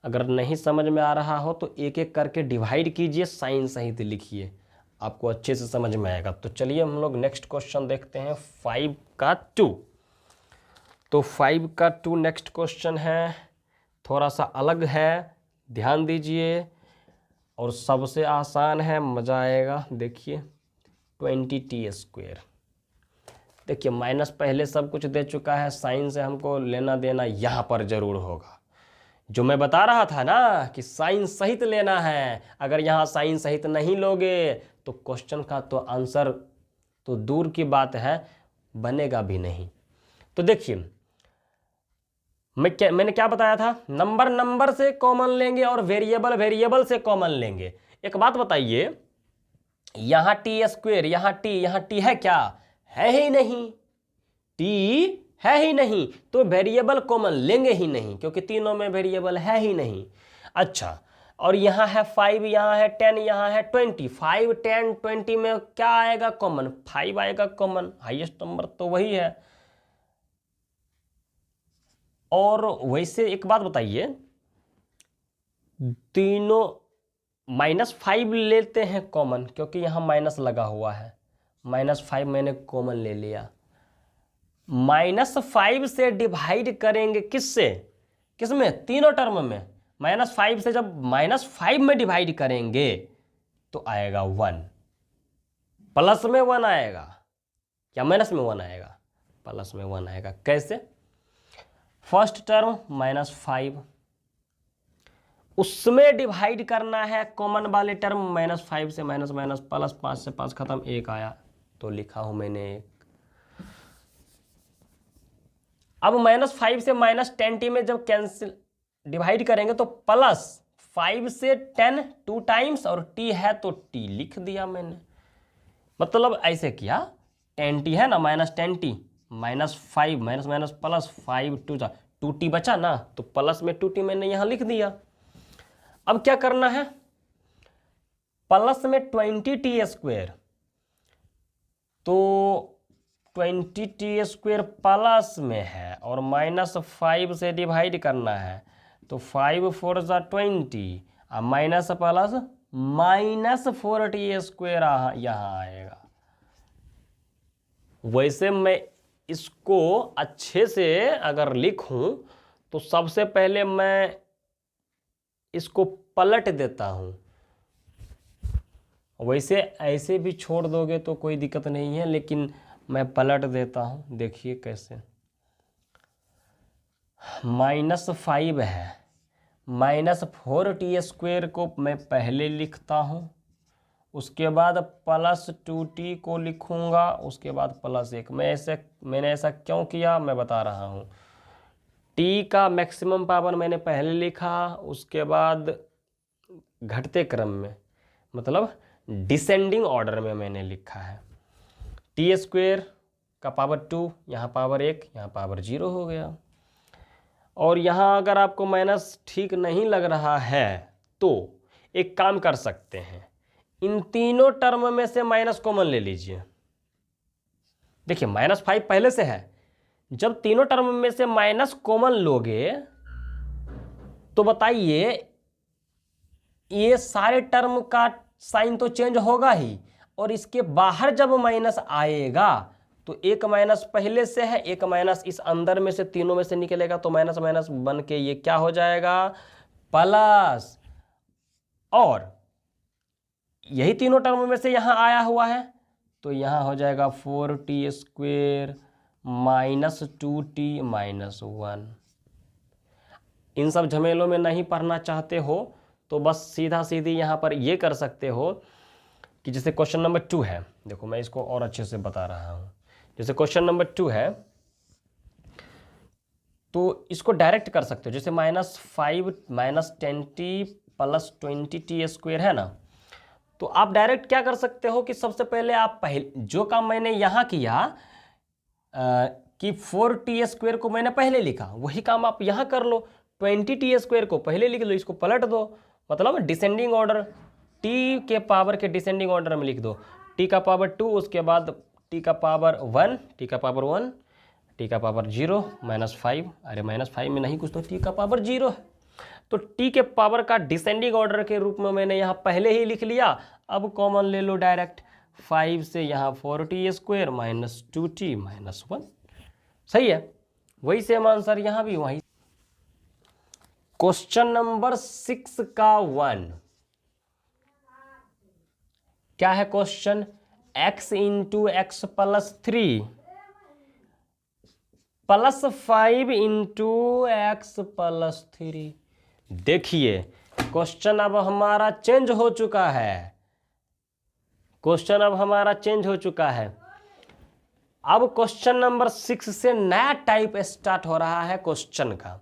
अगर नहीं समझ में आ रहा हो तो एक एक करके डिवाइड कीजिए, साइन सहित लिखिए, आपको अच्छे से समझ में आएगा। तो चलिए हम लोग नेक्स्ट क्वेश्चन देखते हैं, 5 का 2। तो 5 का 2 नेक्स्ट क्वेश्चन है, थोड़ा सा अलग है, ध्यान दीजिए, और सबसे आसान है, मज़ा आएगा। देखिए 20t²। देखिए माइनस पहले सब कुछ दे चुका है, साइन से हमको लेना देना यहाँ पर जरूर होगा। जो मैं बता रहा था ना कि साइन सहित लेना है, अगर यहाँ साइन सहित नहीं लोगे तो क्वेश्चन का तो आंसर तो दूर की बात है, बनेगा भी नहीं। तो देखिए मैंने क्या बताया था, नंबर नंबर से कॉमन लेंगे और वेरिएबल वेरिएबल से कॉमन लेंगे। एक बात बताइए, यहाँ t², यहाँ t है क्या, है ही नहीं, t है ही नहीं, तो वेरिएबल कॉमन लेंगे ही नहीं, क्योंकि तीनों में वेरिएबल है ही नहीं। अच्छा, और यहाँ है 5, यहाँ है 10, यहाँ है 20, 5 10 20 में क्या आएगा कॉमन, 5 आएगा कॉमन, हाईएस्ट नंबर तो वही है। और वैसे एक बात बताइए, तीनों -5 लेते हैं कॉमन, क्योंकि यहाँ माइनस लगा हुआ है, -5 मैंने कॉमन ले लिया। -5 से डिवाइड करेंगे किससे, किसमें, तीनों टर्म में। -5 से जब -5 में डिवाइड करेंगे तो आएगा 1, प्लस में 1 आएगा या माइनस में 1 आएगा, प्लस में 1 आएगा। कैसे, फर्स्ट टर्म -5, उसमें डिवाइड करना है कॉमन वाले टर्म, -5 से माइनस माइनस प्लस, 5 से 5 खत्म, 1 आया तो लिखा हूं मैंने 1। अब -5 से -10t में जब कैंसिल डिवाइड करेंगे तो +5 से 10 2 टाइम्स, और t है तो t लिख दिया मैंने, मतलब ऐसे किया, 10t है ना, -10t, -5 minus minus plus, 5 2t बचा ना, तो प्लस में 2t मैंने यहां लिख दिया। अब क्या करना है, प्लस में 20t², तो 20t² प्लस में है और -5 से डिवाइड करना है, तो 5 4 जा 20, और माइनस प्लस -4t² यहाँ आएगा। वैसे मैं इसको अच्छे से अगर लिखूं तो सबसे पहले मैं इसको पलट देता हूं, वैसे ऐसे भी छोड़ दोगे तो कोई दिक्कत नहीं है, लेकिन मैं पलट देता हूं। देखिए कैसे, -5 है, -4t² को मैं पहले लिखता हूं, उसके बाद +2t को लिखूंगा, उसके बाद +1। मैंने ऐसा क्यों किया मैं बता रहा हूं। t का मैक्सिमम पावर मैंने पहले लिखा, उसके बाद घटते क्रम में, मतलब डिसेंडिंग ऑर्डर में मैंने लिखा है। t² का पावर 2, यहाँ पावर 1, यहाँ पावर 0 हो गया। और यहाँ अगर आपको माइनस ठीक नहीं लग रहा है तो एक काम कर सकते हैं, इन तीनों टर्म में से माइनस कॉमन ले लीजिए। देखिए -5 पहले से है, जब तीनों टर्म में से माइनस कॉमन लोगे तो बताइए ये सारे टर्म का साइन तो चेंज होगा ही, और इसके बाहर जब माइनस आएगा तो एक माइनस पहले से है, एक माइनस इस अंदर में से तीनों में से निकलेगा, तो माइनस माइनस बन के ये क्या हो जाएगा, प्लस। और यही तीनों टर्म में से यहां आया हुआ है तो यहां हो जाएगा 4t² -2t - 1। इन सब झमेलों में नहीं पढ़ना चाहते हो तो बस सीधा सीधी यहाँ पर ये कर सकते हो कि जैसे क्वेश्चन नंबर 2 है, देखो मैं इसको और अच्छे से बता रहा हूँ। जैसे क्वेश्चन नंबर 2 है तो इसको डायरेक्ट कर सकते हो, जैसे -5 - 10t + 20t² है ना, तो आप डायरेक्ट क्या कर सकते हो कि सबसे पहले आप जो काम मैंने यहाँ किया कि 4t² को मैंने पहले लिखा, वही काम आप यहाँ कर लो। 20t² को पहले लिख लो, इसको पलट दो, मतलब डिसेंडिंग ऑर्डर, t के पावर के डिसेंडिंग ऑर्डर में लिख दो। t का पावर 2, उसके बाद t का पावर 1, t का पावर 1, t का पावर 0, -5, अरे -5 में नहीं कुछ तो t का पावर 0 है, तो t के पावर का डिसेंडिंग ऑर्डर के रूप में मैंने यहाँ पहले ही लिख लिया। अब कॉमन ले लो डायरेक्ट, 5 से यहाँ 4t² - 2t - 1, सही है। वही सेम आंसर यहाँ भी वही। क्वेश्चन नंबर 6 का 1 क्या है क्वेश्चन? x × x + 3 + 5 × x + 3। देखिए क्वेश्चन अब हमारा चेंज हो चुका है, क्वेश्चन अब हमारा चेंज हो चुका है। अब क्वेश्चन नंबर 6 से नया टाइप स्टार्ट हो रहा है क्वेश्चन का।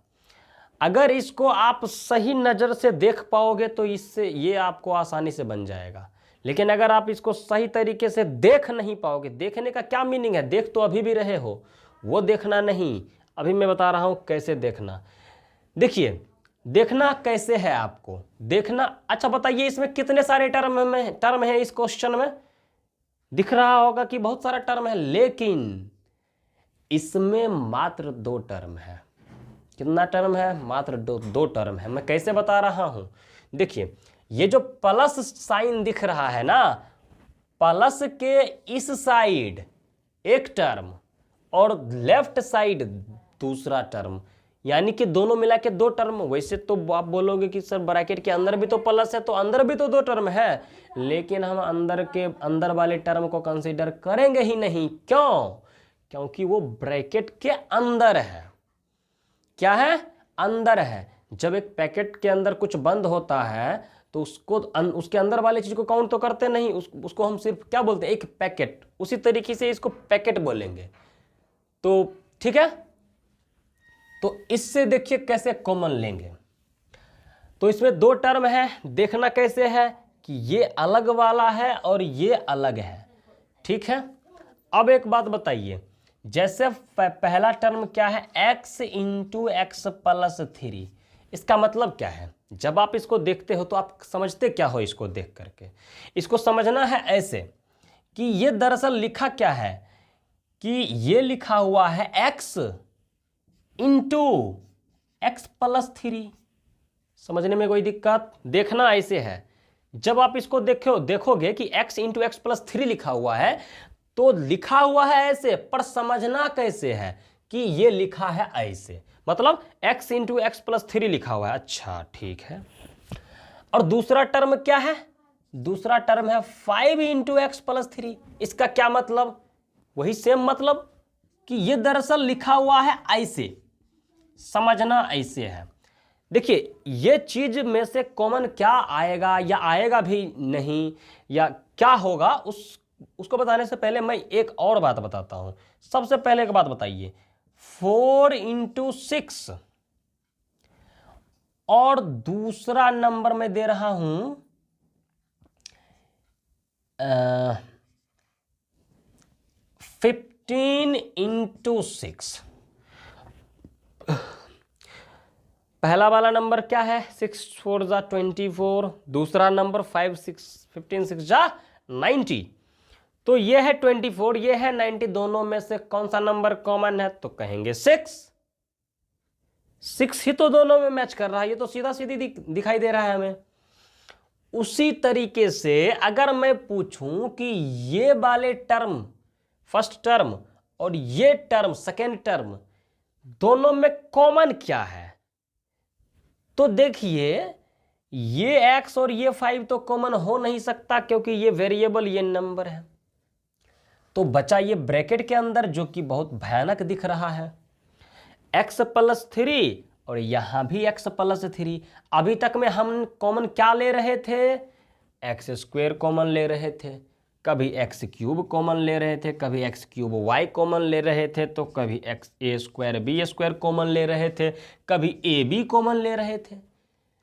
अगर इसको आप सही नज़र से देख पाओगे तो इससे ये आपको आसानी से बन जाएगा, लेकिन अगर आप इसको सही तरीके से देख नहीं पाओगे, देखने का क्या मीनिंग है, देख तो अभी भी रहे हो, वो देखना नहीं, अभी मैं बता रहा हूँ कैसे देखना। देखिए देखना कैसे है आपको देखना। अच्छा बताइए इसमें कितने सारे टर्म है इस क्वेश्चन में? दिख रहा होगा कि बहुत सारा टर्म है, लेकिन इसमें मात्र 2 टर्म है। कितना टर्म है? मात्र दो टर्म है। मैं कैसे बता रहा हूं, देखिए ये जो प्लस साइन दिख रहा है ना, प्लस के इस साइड एक टर्म और लेफ्ट साइड दूसरा टर्म, यानी कि दोनों मिला के 2 टर्म। वैसे तो आप बोलोगे कि सर ब्रैकेट के अंदर भी तो प्लस है, तो अंदर भी तो 2 टर्म है, लेकिन हम अंदर वाले टर्म को कंसीडर करेंगे ही नहीं। क्यों? क्योंकि वो ब्रैकेट के अंदर है। क्या है? अंदर है। जब एक पैकेट के अंदर कुछ बंद होता है तो उसके अंदर वाले चीज को काउंट तो करते नहीं, उसको हम सिर्फ क्या बोलते हैं? एक पैकेट। उसी तरीके से इसको पैकेट बोलेंगे। तो ठीक है, तो इससे देखिए कैसे कॉमन लेंगे। तो इसमें 2 टर्म है, देखना कैसे है कि ये अलग वाला है और ये अलग है। ठीक है, अब एक बात बताइए, जैसे पहला टर्म क्या है? x × x + 3। इसका मतलब क्या है? जब आप इसको देखते हो तो आप समझते क्या हो इसको देख करके? इसको समझना है ऐसे कि ये दरअसल लिखा क्या है कि ये लिखा हुआ है x × x + 3। समझने में कोई दिक्कत? देखना ऐसे है, जब आप इसको देखोगे कि x × x + 3 लिखा हुआ है, तो लिखा हुआ है ऐसे, पर समझना कैसे है कि ये लिखा है ऐसे, मतलब x × x + 3 लिखा हुआ है। अच्छा ठीक है। और दूसरा टर्म क्या है? दूसरा टर्म है 5 × x + 3। इसका क्या मतलब? वही सेम मतलब कि ये दरअसल लिखा हुआ है ऐसे, समझना ऐसे है। देखिए ये चीज में से कॉमन क्या आएगा या आएगा भी नहीं या क्या होगा, उसको बताने से पहले मैं एक और बात बताता हूं। सबसे पहले एक बात बताइए, 4 × 6 और दूसरा नंबर मैं दे रहा हूं 15 × 6। पहला वाला नंबर क्या है? 6 4 = 24। दूसरा नंबर 15 6 = 90। तो ये है 24, ये है 90। दोनों में से कौन सा नंबर कॉमन है? तो कहेंगे 6। 6 ही तो दोनों में मैच कर रहा है, ये तो सीधा सीधी दिखाई दे रहा है हमें। उसी तरीके से अगर मैं पूछूं कि ये वाले टर्म फर्स्ट टर्म और ये टर्म सेकेंड टर्म दोनों में कॉमन क्या है, तो देखिए ये x और ये 5 तो कॉमन हो नहीं सकता, क्योंकि ये वेरिएबल ये नंबर है। तो बचा ये ब्रैकेट के अंदर जो कि बहुत भयानक दिख रहा है, x+3 और यहाँ भी x+3। अभी तक में हम कॉमन क्या ले रहे थे, x² कॉमन ले रहे थे, कभी x³ कॉमन ले रहे थे, कभी x³ y कॉमन ले रहे थे, तो कभी a² b² कॉमन ले रहे थे, कभी ab कॉमन ले रहे थे।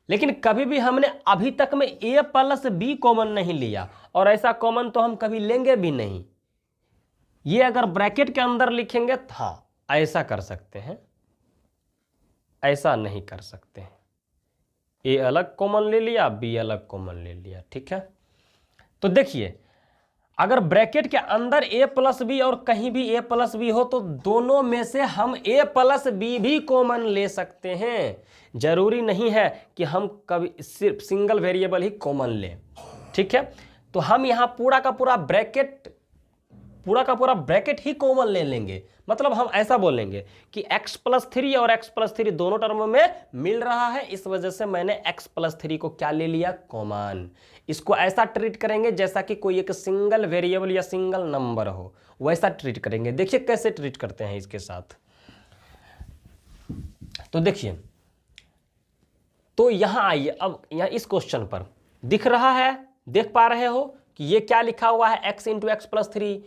लेकिन कभी भी हमने अभी तक में a+b कॉमन नहीं लिया, और ऐसा कॉमन तो हम कभी लेंगे भी नहीं। ये अगर ब्रैकेट के अंदर लिखेंगे तो हाँ ऐसा कर सकते हैं, ऐसा नहीं कर सकते हैं। ए अलग कॉमन ले लिया, बी अलग कॉमन ले लिया, ठीक है। तो देखिए अगर ब्रैकेट के अंदर a+b और कहीं भी a+b हो तो दोनों में से हम a+b भी कॉमन ले सकते हैं। जरूरी नहीं है कि हम कभी सिर्फ सिंगल वेरिएबल ही कॉमन लें, ठीक है। तो हम यहाँ पूरा का पूरा ब्रैकेट ही कॉमन ले लेंगे। मतलब हम ऐसा बोलेंगे कि x+3 और x+3 दोनों टर्म में मिल रहा है, इस वजह से मैंने x+3 को क्या ले लिया, कॉमन। इसको ऐसा ट्रीट करेंगे जैसा कि कोई एक सिंगल वेरिएबल या सिंगल नंबर हो, वैसा ट्रीट करेंगे। देखिए कैसे ट्रीट करते हैं इसके साथ। तो देखिए, तो यहां आइए, अब यहां इस क्वेश्चन पर दिख रहा है, देख पा रहे हो कि ये क्या लिखा हुआ है, x × x+3,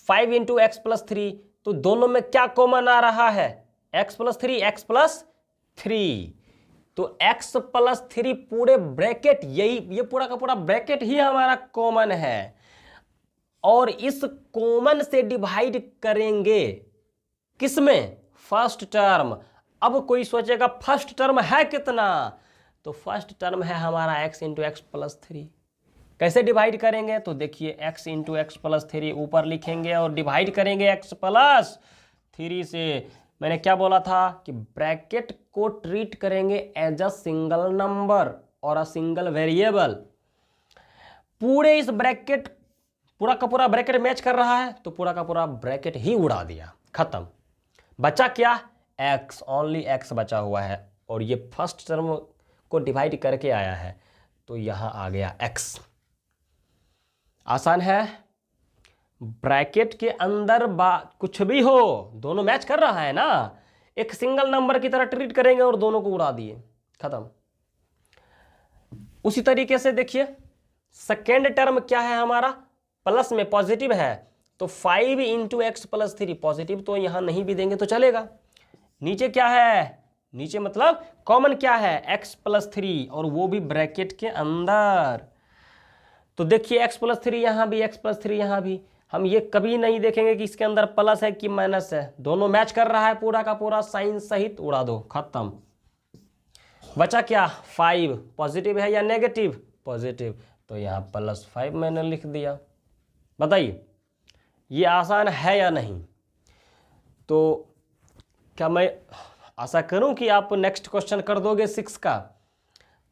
5 × x+3। तो दोनों में क्या कॉमन आ रहा है, x+3 x+3। तो x+3 पूरे ब्रैकेट, ये पूरा का पूरा ब्रैकेट ही हमारा कॉमन है, और इस कॉमन से डिवाइड करेंगे किसमें, फर्स्ट टर्म। अब कोई सोचेगा फर्स्ट टर्म है कितना, तो फर्स्ट टर्म है हमारा x × x+3। कैसे डिवाइड करेंगे, तो देखिए x × x+3 ऊपर लिखेंगे और डिवाइड करेंगे x+3 से। मैंने क्या बोला था कि ब्रैकेट को ट्रीट करेंगे एज अ सिंगल नंबर और अ सिंगल वेरिएबल। पूरे इस ब्रैकेट, पूरा का पूरा ब्रैकेट मैच कर रहा है, तो पूरा का पूरा ब्रैकेट ही उड़ा दिया, खत्म। बचा क्या, x, ओनली x बचा हुआ है, और ये फर्स्ट टर्म को डिवाइड करके आया है, तो यहां आ गया x। आसान है। ब्रैकेट के अंदर कुछ भी हो, दोनों मैच कर रहा है ना, एक सिंगल नंबर की तरह ट्रीट करेंगे और दोनों को उड़ा दिए, खत्म। उसी तरीके से देखिए सेकेंड टर्म क्या है हमारा, प्लस में पॉजिटिव है, तो 5 × x+3, पॉजिटिव तो यहां नहीं भी देंगे तो चलेगा। नीचे क्या है, नीचे मतलब कॉमन क्या है, x+3, और वो भी ब्रैकेट के अंदर। तो देखिए x+3 यहां भी, x+3 यहां भी। हम ये कभी नहीं देखेंगे कि इसके अंदर प्लस है कि माइनस है, दोनों मैच कर रहा है, पूरा का पूरा साइन सहित उड़ा दो, खत्म। बचा क्या, 5, पॉजिटिव है या नेगेटिव, पॉजिटिव, तो यहाँ +5 मैंने लिख दिया। बताइए ये आसान है या नहीं। तो क्या मैं आशा करूं कि आप नेक्स्ट क्वेश्चन कर दोगे 6 का।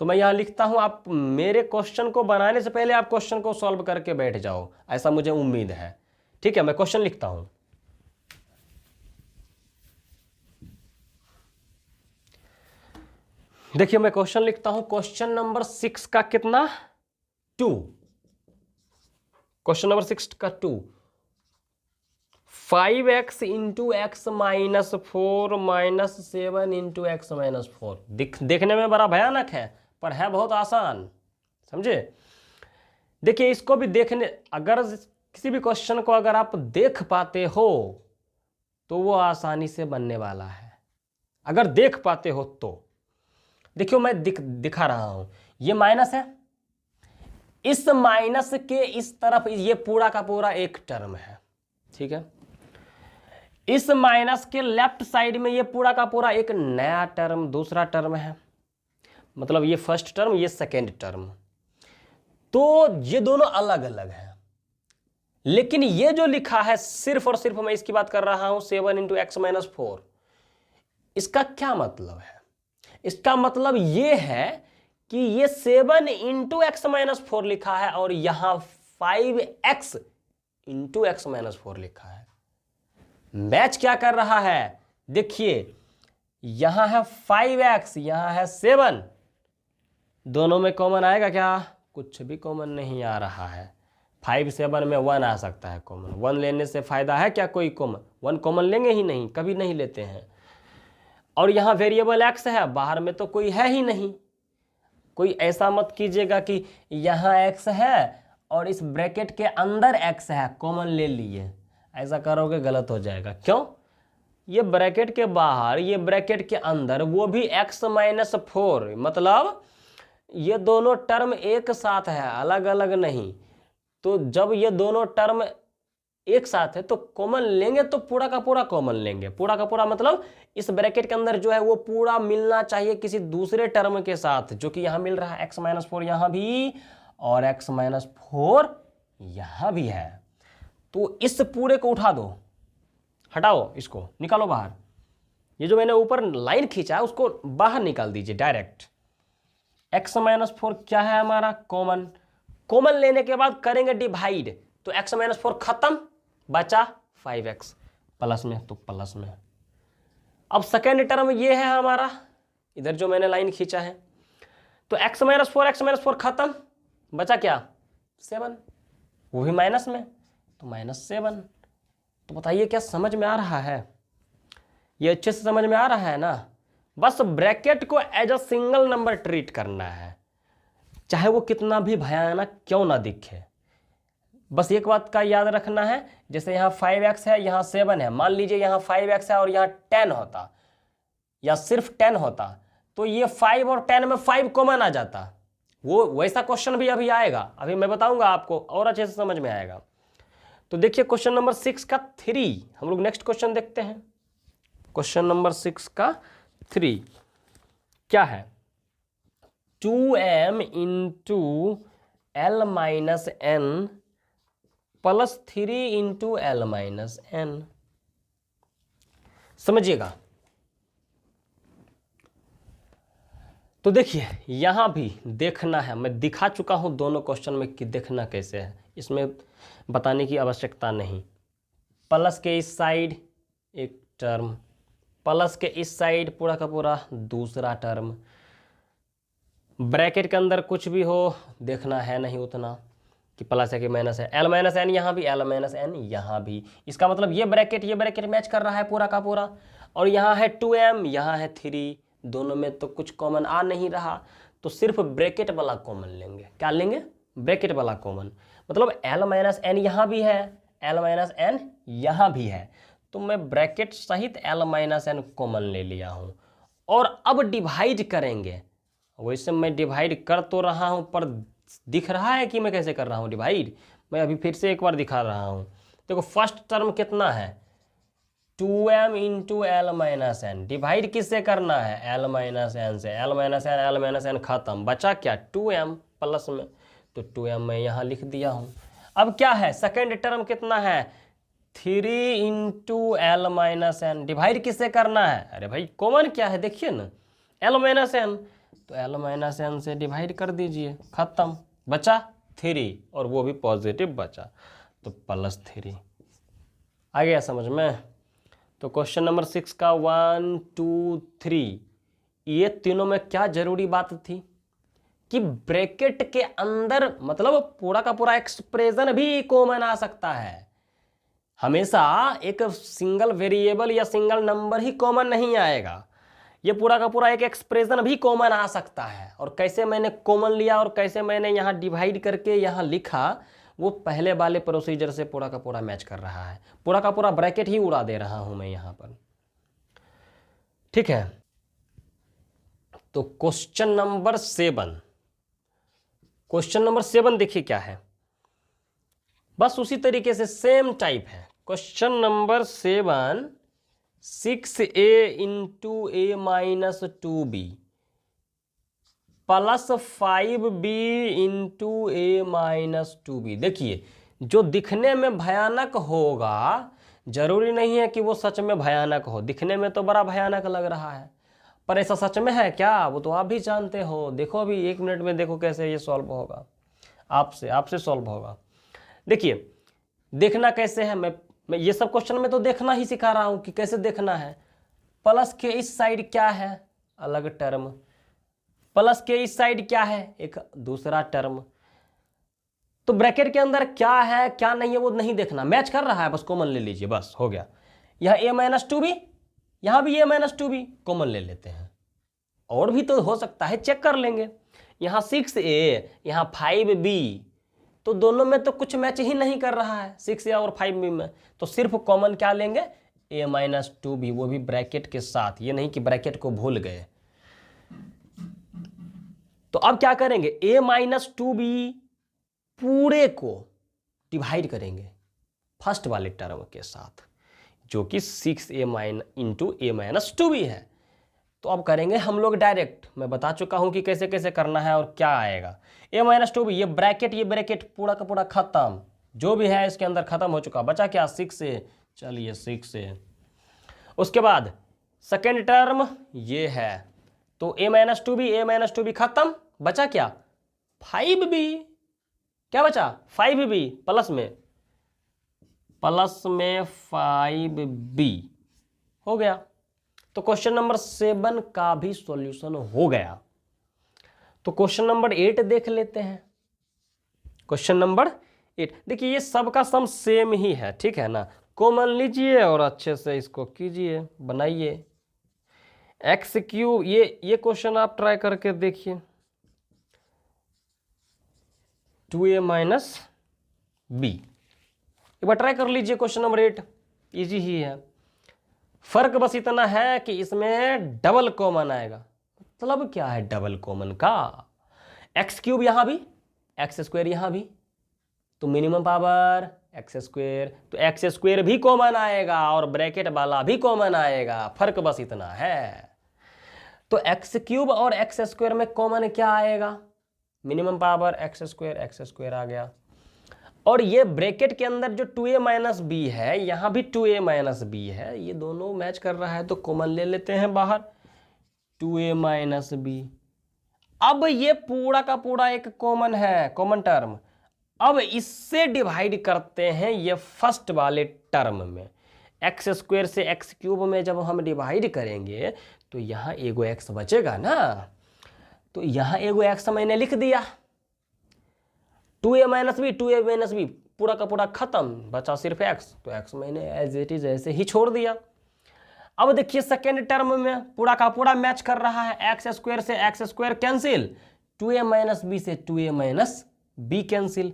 तो मैं यहां लिखता हूं, आप मेरे क्वेश्चन को बनाने से पहले आप क्वेश्चन को सॉल्व करके बैठ जाओ, ऐसा मुझे उम्मीद है। ठीक है, मैं क्वेश्चन लिखता हूं। देखिए मैं क्वेश्चन लिखता हूं, क्वेश्चन नंबर 6 का कितना, 2। क्वेश्चन नंबर 6 का 2, 5x × x - 4 - 7 × x - 4। देखने में बड़ा भयानक है, पर है बहुत आसान, समझे। देखिए इसको भी देखने, अगर किसी भी क्वेश्चन को अगर आप देख पाते हो तो वो आसानी से बनने वाला है, अगर देख पाते हो तो। देखियो मैं दिखा रहा हूं, ये माइनस है, इस माइनस के इस तरफ ये पूरा का पूरा एक टर्म है, ठीक है। इस माइनस के लेफ्ट साइड में ये पूरा का पूरा एक नया टर्म, दूसरा टर्म है, मतलब ये फर्स्ट टर्म, ये सेकेंड टर्म। तो ये दोनों अलग अलग हैं, लेकिन ये जो लिखा है सिर्फ और सिर्फ मैं इसकी बात कर रहा हूं, 7 × x - 4। इसका क्या मतलब है, इसका मतलब ये है कि ये 7 × x - 4 लिखा है और यहां 5x × x - 4 लिखा है। मैच क्या कर रहा है, देखिए यहां है 5x, यहां है 7, दोनों में कॉमन आएगा क्या, कुछ भी कॉमन नहीं आ रहा है। 5 7 में 1 आ सकता है कॉमन। 1 लेने से फ़ायदा है क्या कोई कॉमन? 1 कॉमन लेंगे ही नहीं, कभी नहीं लेते हैं। और यहाँ वेरिएबल x है, बाहर में तो कोई है ही नहीं। कोई ऐसा मत कीजिएगा कि यहाँ x है और इस ब्रैकेट के अंदर x है, कॉमन ले लिए। ऐसा करोगे गलत हो जाएगा। क्यों? ये ब्रैकेट के बाहर, ये ब्रैकेट के अंदर, वो भी x - 4, मतलब ये दोनों टर्म एक साथ है, अलग अलग नहीं। तो जब ये दोनों टर्म एक साथ है तो कॉमन लेंगे तो पूरा का पूरा कॉमन लेंगे। पूरा का पूरा मतलब इस ब्रैकेट के अंदर जो है वो पूरा मिलना चाहिए किसी दूसरे टर्म के साथ, जो कि यहाँ मिल रहा है x - 4 यहाँ भी और x - 4 यहाँ भी है। तो इस पूरे को उठा दो, हटाओ, इसको निकालो बाहर। ये जो मैंने ऊपर लाइन खींचा है उसको बाहर निकाल दीजिए डायरेक्ट। x - 4 क्या है हमारा? कॉमन। कॉमन लेने के बाद करेंगे डिवाइड, तो x - 4 खत्म, बचा 5x प्लस में, तो प्लस में। अब सेकेंड टर्म ये है हमारा, इधर जो मैंने लाइन खींचा है, तो x - 4 खत्म, बचा क्या? 7, वो भी माइनस में, तो -7। तो बताइए क्या समझ में आ रहा है? ये अच्छे से समझ में आ रहा है ना? बस ब्रैकेट को as a single number treat करना है, चाहे वो कितना भी भयानक क्यों ना दिखे। बस एक बात का याद रखना है, जैसे यहाँ 5x है, यहाँ 7 है। मान लीजिए यहाँ 5x है और यहाँ 10 होता, या सिर्फ 10 होता, तो ये 5 और 10 में 5 कॉमन आ जाता। वो वैसा क्वेश्चन भी अभी आएगा, अभी मैं बताऊंगा आपको, और अच्छे से समझ में आएगा। तो देखिए क्वेश्चन नंबर 6 का 3, हम लोग नेक्स्ट क्वेश्चन देखते हैं। क्वेश्चन नंबर 6 का 3 क्या है? 2m × l - n plus 3 × l - n। समझिएगा। तो देखिए यहां भी देखना है, मैं दिखा चुका हूं दोनों क्वेश्चन में कि देखना कैसे है, इसमें बताने की आवश्यकता नहीं। प्लस के इस साइड एक टर्म, प्लस के इस साइड पूरा का पूरा दूसरा टर्म, ब्रैकेट के अंदर कुछ भी हो देखना है नहीं उतना कि प्लस है कि माइनस है। l - n यहाँ भी, l - n यहाँ भी। इसका मतलब ये ब्रैकेट मैच कर रहा है पूरा का पूरा। और यहाँ है 2m, यहाँ है 3, दोनों में तो कुछ कॉमन आ नहीं रहा, तो सिर्फ ब्रैकेट वाला कॉमन लेंगे। क्या लेंगे? ब्रैकेट वाला कॉमन। मतलब l - n यहाँ भी है, l - n यहाँ भी है, तो मैं ब्रैकेट सहित l - n कॉमन ले लिया हूँ। और अब डिवाइड करेंगे। वैसे मैं डिवाइड कर तो रहा हूँ, पर दिख रहा है कि मैं कैसे कर रहा हूँ डिवाइड? मैं अभी फिर से एक बार दिखा रहा हूँ। देखो फर्स्ट टर्म कितना है? 2m × l - n। डिवाइड किससे करना है? l - n से। l - n खत्म, बचा क्या? 2m प्लस में, तो 2m मैं यहाँ लिख दिया हूँ। अब क्या है? सेकेंड टर्म कितना है? 3 × l - n। डिवाइड किससे करना है? अरे भाई कॉमन क्या है देखिए ना, l - n, तो l - n से डिवाइड कर दीजिए, खत्म, बचा 3, और वो भी पॉजिटिव बचा, तो +3। आ गया समझ में? तो क्वेश्चन नंबर 6 का 1 2 3, ये तीनों में क्या जरूरी बात थी कि ब्रैकेट के अंदर मतलब पूरा का पूरा एक्सप्रेशन भी कॉमन आ सकता है। हमेशा एक सिंगल वेरिएबल या सिंगल नंबर ही कॉमन नहीं आएगा, ये पूरा का पूरा एक एक्सप्रेशन भी कॉमन आ सकता है। और कैसे मैंने कॉमन लिया और कैसे मैंने यहाँ डिवाइड करके यहाँ लिखा, वो पहले वाले प्रोसीजर से पूरा का पूरा मैच कर रहा है। पूरा का पूरा ब्रैकेट ही उड़ा दे रहा हूं मैं यहाँ पर, ठीक है। तो क्वेश्चन नंबर 7, क्वेश्चन नंबर 7 देखिए क्या है, बस उसी तरीके से सेम टाइप है। Question number 7, 6a × a - 2b plus 5b × a - 2b। देखिए जो दिखने में भयानक होगा जरूरी नहीं है कि वो सच में भयानक हो। दिखने में तो बड़ा भयानक लग रहा है, पर ऐसा सच में है क्या वो तो आप भी जानते हो। देखो अभी 1 मिनट में देखो कैसे ये सॉल्व होगा, आपसे सॉल्व होगा। देखिए देखना कैसे है, मैं ये सब क्वेश्चन में तो देखना ही सिखा रहा हूं कि कैसे देखना है। प्लस के इस साइड क्या है? अलग टर्म। प्लस के इस साइड क्या है? एक दूसरा टर्म। तो ब्रैकेट के अंदर क्या है क्या नहीं है वो नहीं देखना, मैच कर रहा है बस कॉमन ले लीजिए, बस हो गया। यह a-2b, यहां भी a-2b कॉमन ले लेते हैं, और भी तो हो सकता है, चेक कर लेंगे। यहां 6a, यहां 5b, तो दोनों में तो कुछ मैच ही नहीं कर रहा है 6a और 5b में, तो सिर्फ कॉमन क्या लेंगे, a-2b, वो भी ब्रैकेट के साथ, ये नहीं कि ब्रैकेट को भूल गए। तो अब क्या करेंगे, a-2b पूरे को डिवाइड करेंगे फर्स्ट वाले टर्म के साथ, जो कि 6a इंटू a-2b है। तो अब करेंगे हम लोग डायरेक्ट, मैं बता चुका हूं कि कैसे कैसे करना है और क्या आएगा। a-2b, ये ब्रैकेट पूरा का पूरा खत्म, जो भी है इसके अंदर खत्म हो चुका, बचा क्या 6a, चलिए 6a। उसके बाद सेकेंड टर्म ये है, तो a-2b खत्म, बचा क्या 5b, क्या बचा 5b, प्लस में 5b हो गया। तो क्वेश्चन नंबर 7 का भी सॉल्यूशन हो गया। तो क्वेश्चन नंबर 8 देख लेते हैं। क्वेश्चन नंबर 8 देखिए, ये सबका सम सेम ही है, ठीक है ना, कॉमन लीजिए और अच्छे से इसको कीजिए, बनाइए। x3, ये क्वेश्चन आप ट्राई करके देखिए, 2a - b, एक बार ट्राई कर लीजिए। क्वेश्चन नंबर 8 इजी ही है, फर्क बस इतना है कि इसमें डबल कॉमन आएगा। मतलब क्या है डबल कॉमन का, x3 यहां भी, x² यहां भी, तो मिनिमम पावर x², तो x² भी कॉमन आएगा और ब्रैकेट वाला भी कॉमन आएगा, फर्क बस इतना है। तो x³ और x² में कॉमन क्या आएगा, मिनिमम पावर x² आ गया। और ये ब्रैकेट के अंदर जो 2a - b है, यहां भी 2a - b है, ये दोनों मैच कर रहा है, तो कॉमन ले लेते हैं बाहर 2a - b। अब ये पूरा का पूरा एक कॉमन है, कॉमन टर्म। अब इससे डिवाइड करते हैं ये फर्स्ट वाले टर्म में, x² से x³ में जब हम डिवाइड करेंगे तो यहां एगो x बचेगा ना, तो यहां एगो x मैंने लिख दिया, 2a - b पूरा का पूरा खत्म, बचा सिर्फ x, तो x मैंने एज इट इज ऐसे ही छोड़ दिया। अब देखिए सेकेंड टर्म में पूरा का पूरा मैच कर रहा है, x² से x² कैंसिल, 2a - b से 2a - b कैंसिल,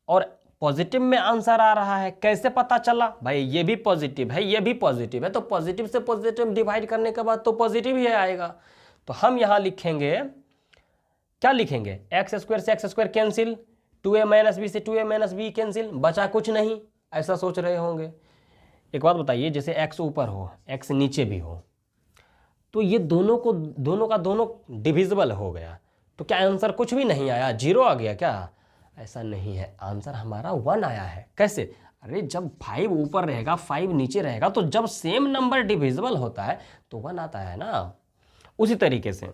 और पॉजिटिव में आंसर आ रहा है। कैसे पता चला भाई, ये भी पॉजिटिव है, ये भी पॉजिटिव है, तो पॉजिटिव से पॉजिटिव डिवाइड करने के बाद तो पॉजिटिव ही आएगा। तो हम यहां लिखेंगे, क्या लिखेंगे, x² से x² कैंसिल, 2a - b से 2a - b कैंसिल, बचा कुछ नहीं, ऐसा सोच रहे होंगे। एक बात बताइए, जैसे x ऊपर हो x नीचे भी हो, तो ये दोनों का दोनों डिविजिबल हो गया, तो क्या आंसर कुछ भी नहीं आया, 0 आ गया क्या, ऐसा नहीं है, आंसर हमारा 1 आया है। कैसे, अरे जब 5 ऊपर रहेगा 5 नीचे रहेगा, तो जब सेम नंबर डिविजिबल होता है तो 1 आता है ना। उसी तरीके से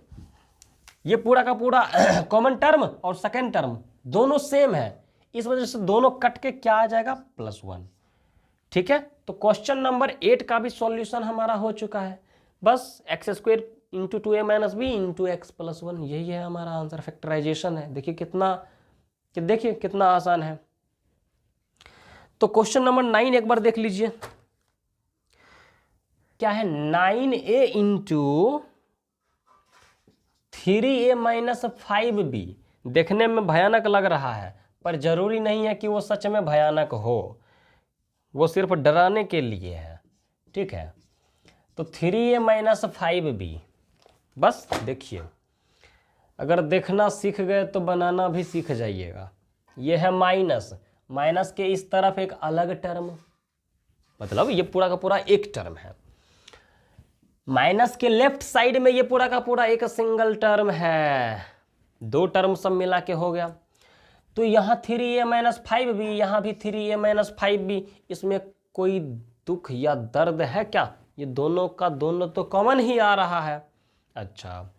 ये पूरा का पूरा कॉमन टर्म और सेकेंड टर्म दोनों सेम है, इस वजह से दोनों कट के क्या आ जाएगा, +1। ठीक है, तो क्वेश्चन नंबर 8 का भी सॉल्यूशन हमारा हो चुका है। बस x² into 2a - b into x + 1, यही है हमारा आंसर, फैक्टराइजेशन है। देखिए कितना आसान है। तो क्वेश्चन नंबर 9 एक बार देख लीजिए, क्या है, 9a इंटू 3a - 5b। देखने में भयानक लग रहा है, पर जरूरी नहीं है कि वो सच में भयानक हो, वो सिर्फ डराने के लिए है, ठीक है। तो 3a - 5b, बस देखिए, अगर देखना सीख गए तो बनाना भी सीख जाइएगा। ये है माइनस के इस तरफ एक अलग टर्म, मतलब ये पूरा का पूरा एक टर्म है, माइनस के लेफ्ट साइड में ये पूरा का पूरा एक सिंगल टर्म है, 2 टर्म सब मिला के हो गया। तो यहाँ 3a - 5b, यहाँ भी 3a - 5b, इसमें कोई दुख या दर्द है क्या, ये दोनों का दोनों तो कॉमन ही आ रहा है। अच्छा,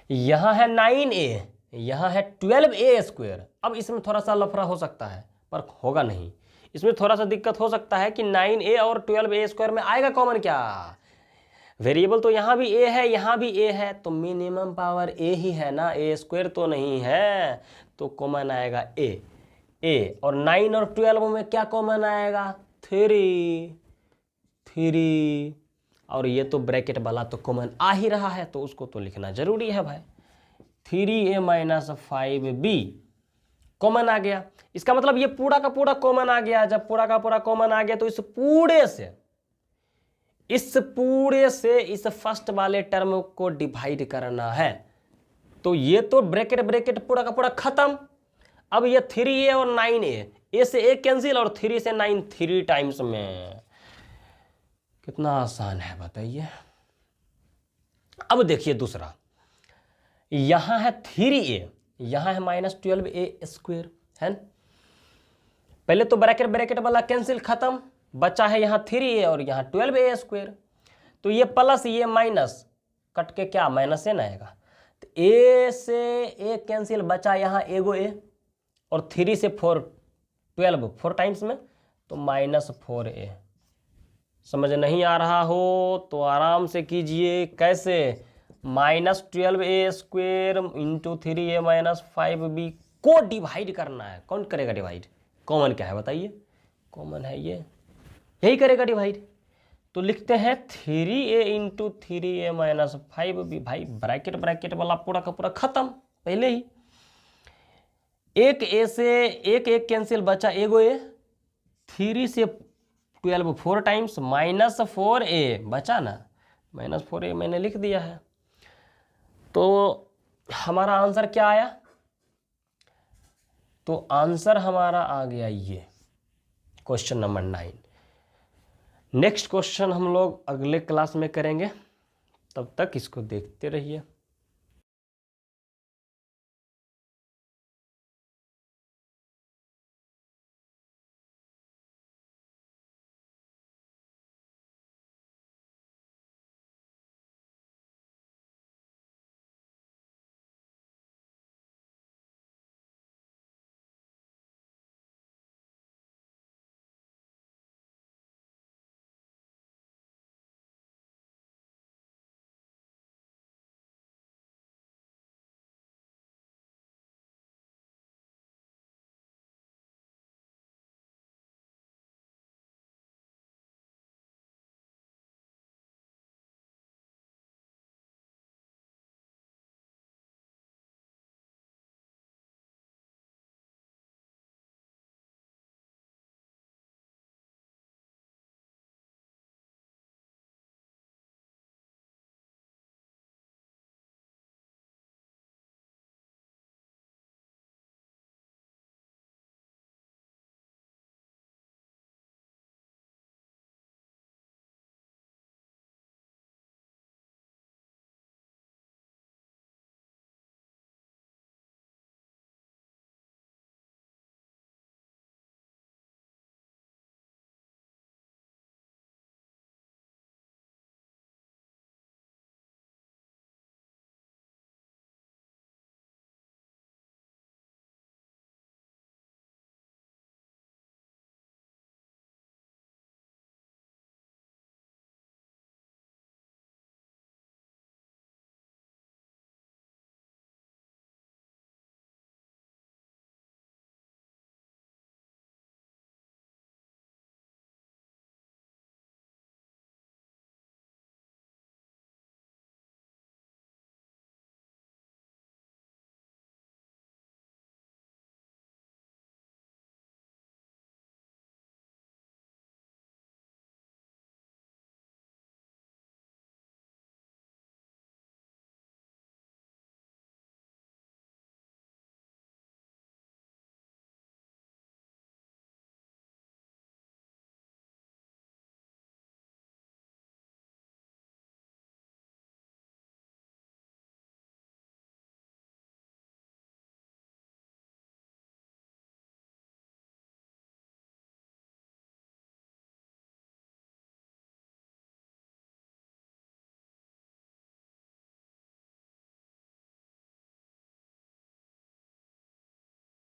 यहाँ है 9a, यहाँ है 12a²। अब इसमें थोड़ा सा लफड़ा हो सकता है, पर होगा नहीं, इसमें थोड़ा सा दिक्कत हो सकता है कि 9a और 12a² में आएगा कॉमन क्या, वेरिएबल तो यहाँ भी a है, यहाँ भी a है, तो मिनिमम पावर a ही है ना, a² तो नहीं है, तो कॉमन आएगा a। ए, और 9 और 12 में क्या कॉमन आएगा? 3, और ये तो ब्रैकेट वाला तो कॉमन आ ही रहा है, तो उसको तो लिखना जरूरी है भाई। 3a माइनस 5b कॉमन आ गया। इसका मतलब ये पूरा का पूरा कॉमन आ गया। जब पूरा का पूरा कॉमन आ गया तो इस पूरे से इस फर्स्ट वाले टर्म को डिवाइड करना है। तो ये तो ब्रैकेट पूरा का पूरा खत्म। अब ये 3a और 9a, ए से ए कैंसिल और 3 से 9 3 टाइम्स में। कितना आसान है बताइए। अब देखिए दूसरा, यहां है 3a, यहां है -12a स्क्वायर है। पहले तो ब्रैकेट वाला कैंसिल खत्म, बचा है यहां 3a और यहां 12a स्क्वायर। तो ये प्लस ये माइनस कट के क्या माइनस ए ना आएगा। तो ए से ए कैंसिल, बचा यहां एगो ए और 3 से 4 12 4 टाइम्स में, तो -4a। समझ नहीं आ रहा हो तो आराम से कीजिए। कैसे? -12a square into 3a minus 5b को डिवाइड करना है। कौन करेगा डिवाइड? कॉमन क्या है बताइए? कॉमन है ये, यही करेगा डिवाइड। तो लिखते हैं 3a into 3a minus 5b। भाई ब्रैकेट वाला पूरा का पूरा खत्म पहले ही। एक ए से एक कैंसिल, बचा एगो ए, 3 से 12 4 टाइम्स, -4a बचा ना, -4a मैंने लिख दिया है। तो हमारा आंसर क्या आया? तो आंसर हमारा आ गया ये क्वेश्चन नंबर 9। नेक्स्ट क्वेश्चन हम लोग अगले क्लास में करेंगे, तब तक इसको देखते रहिए।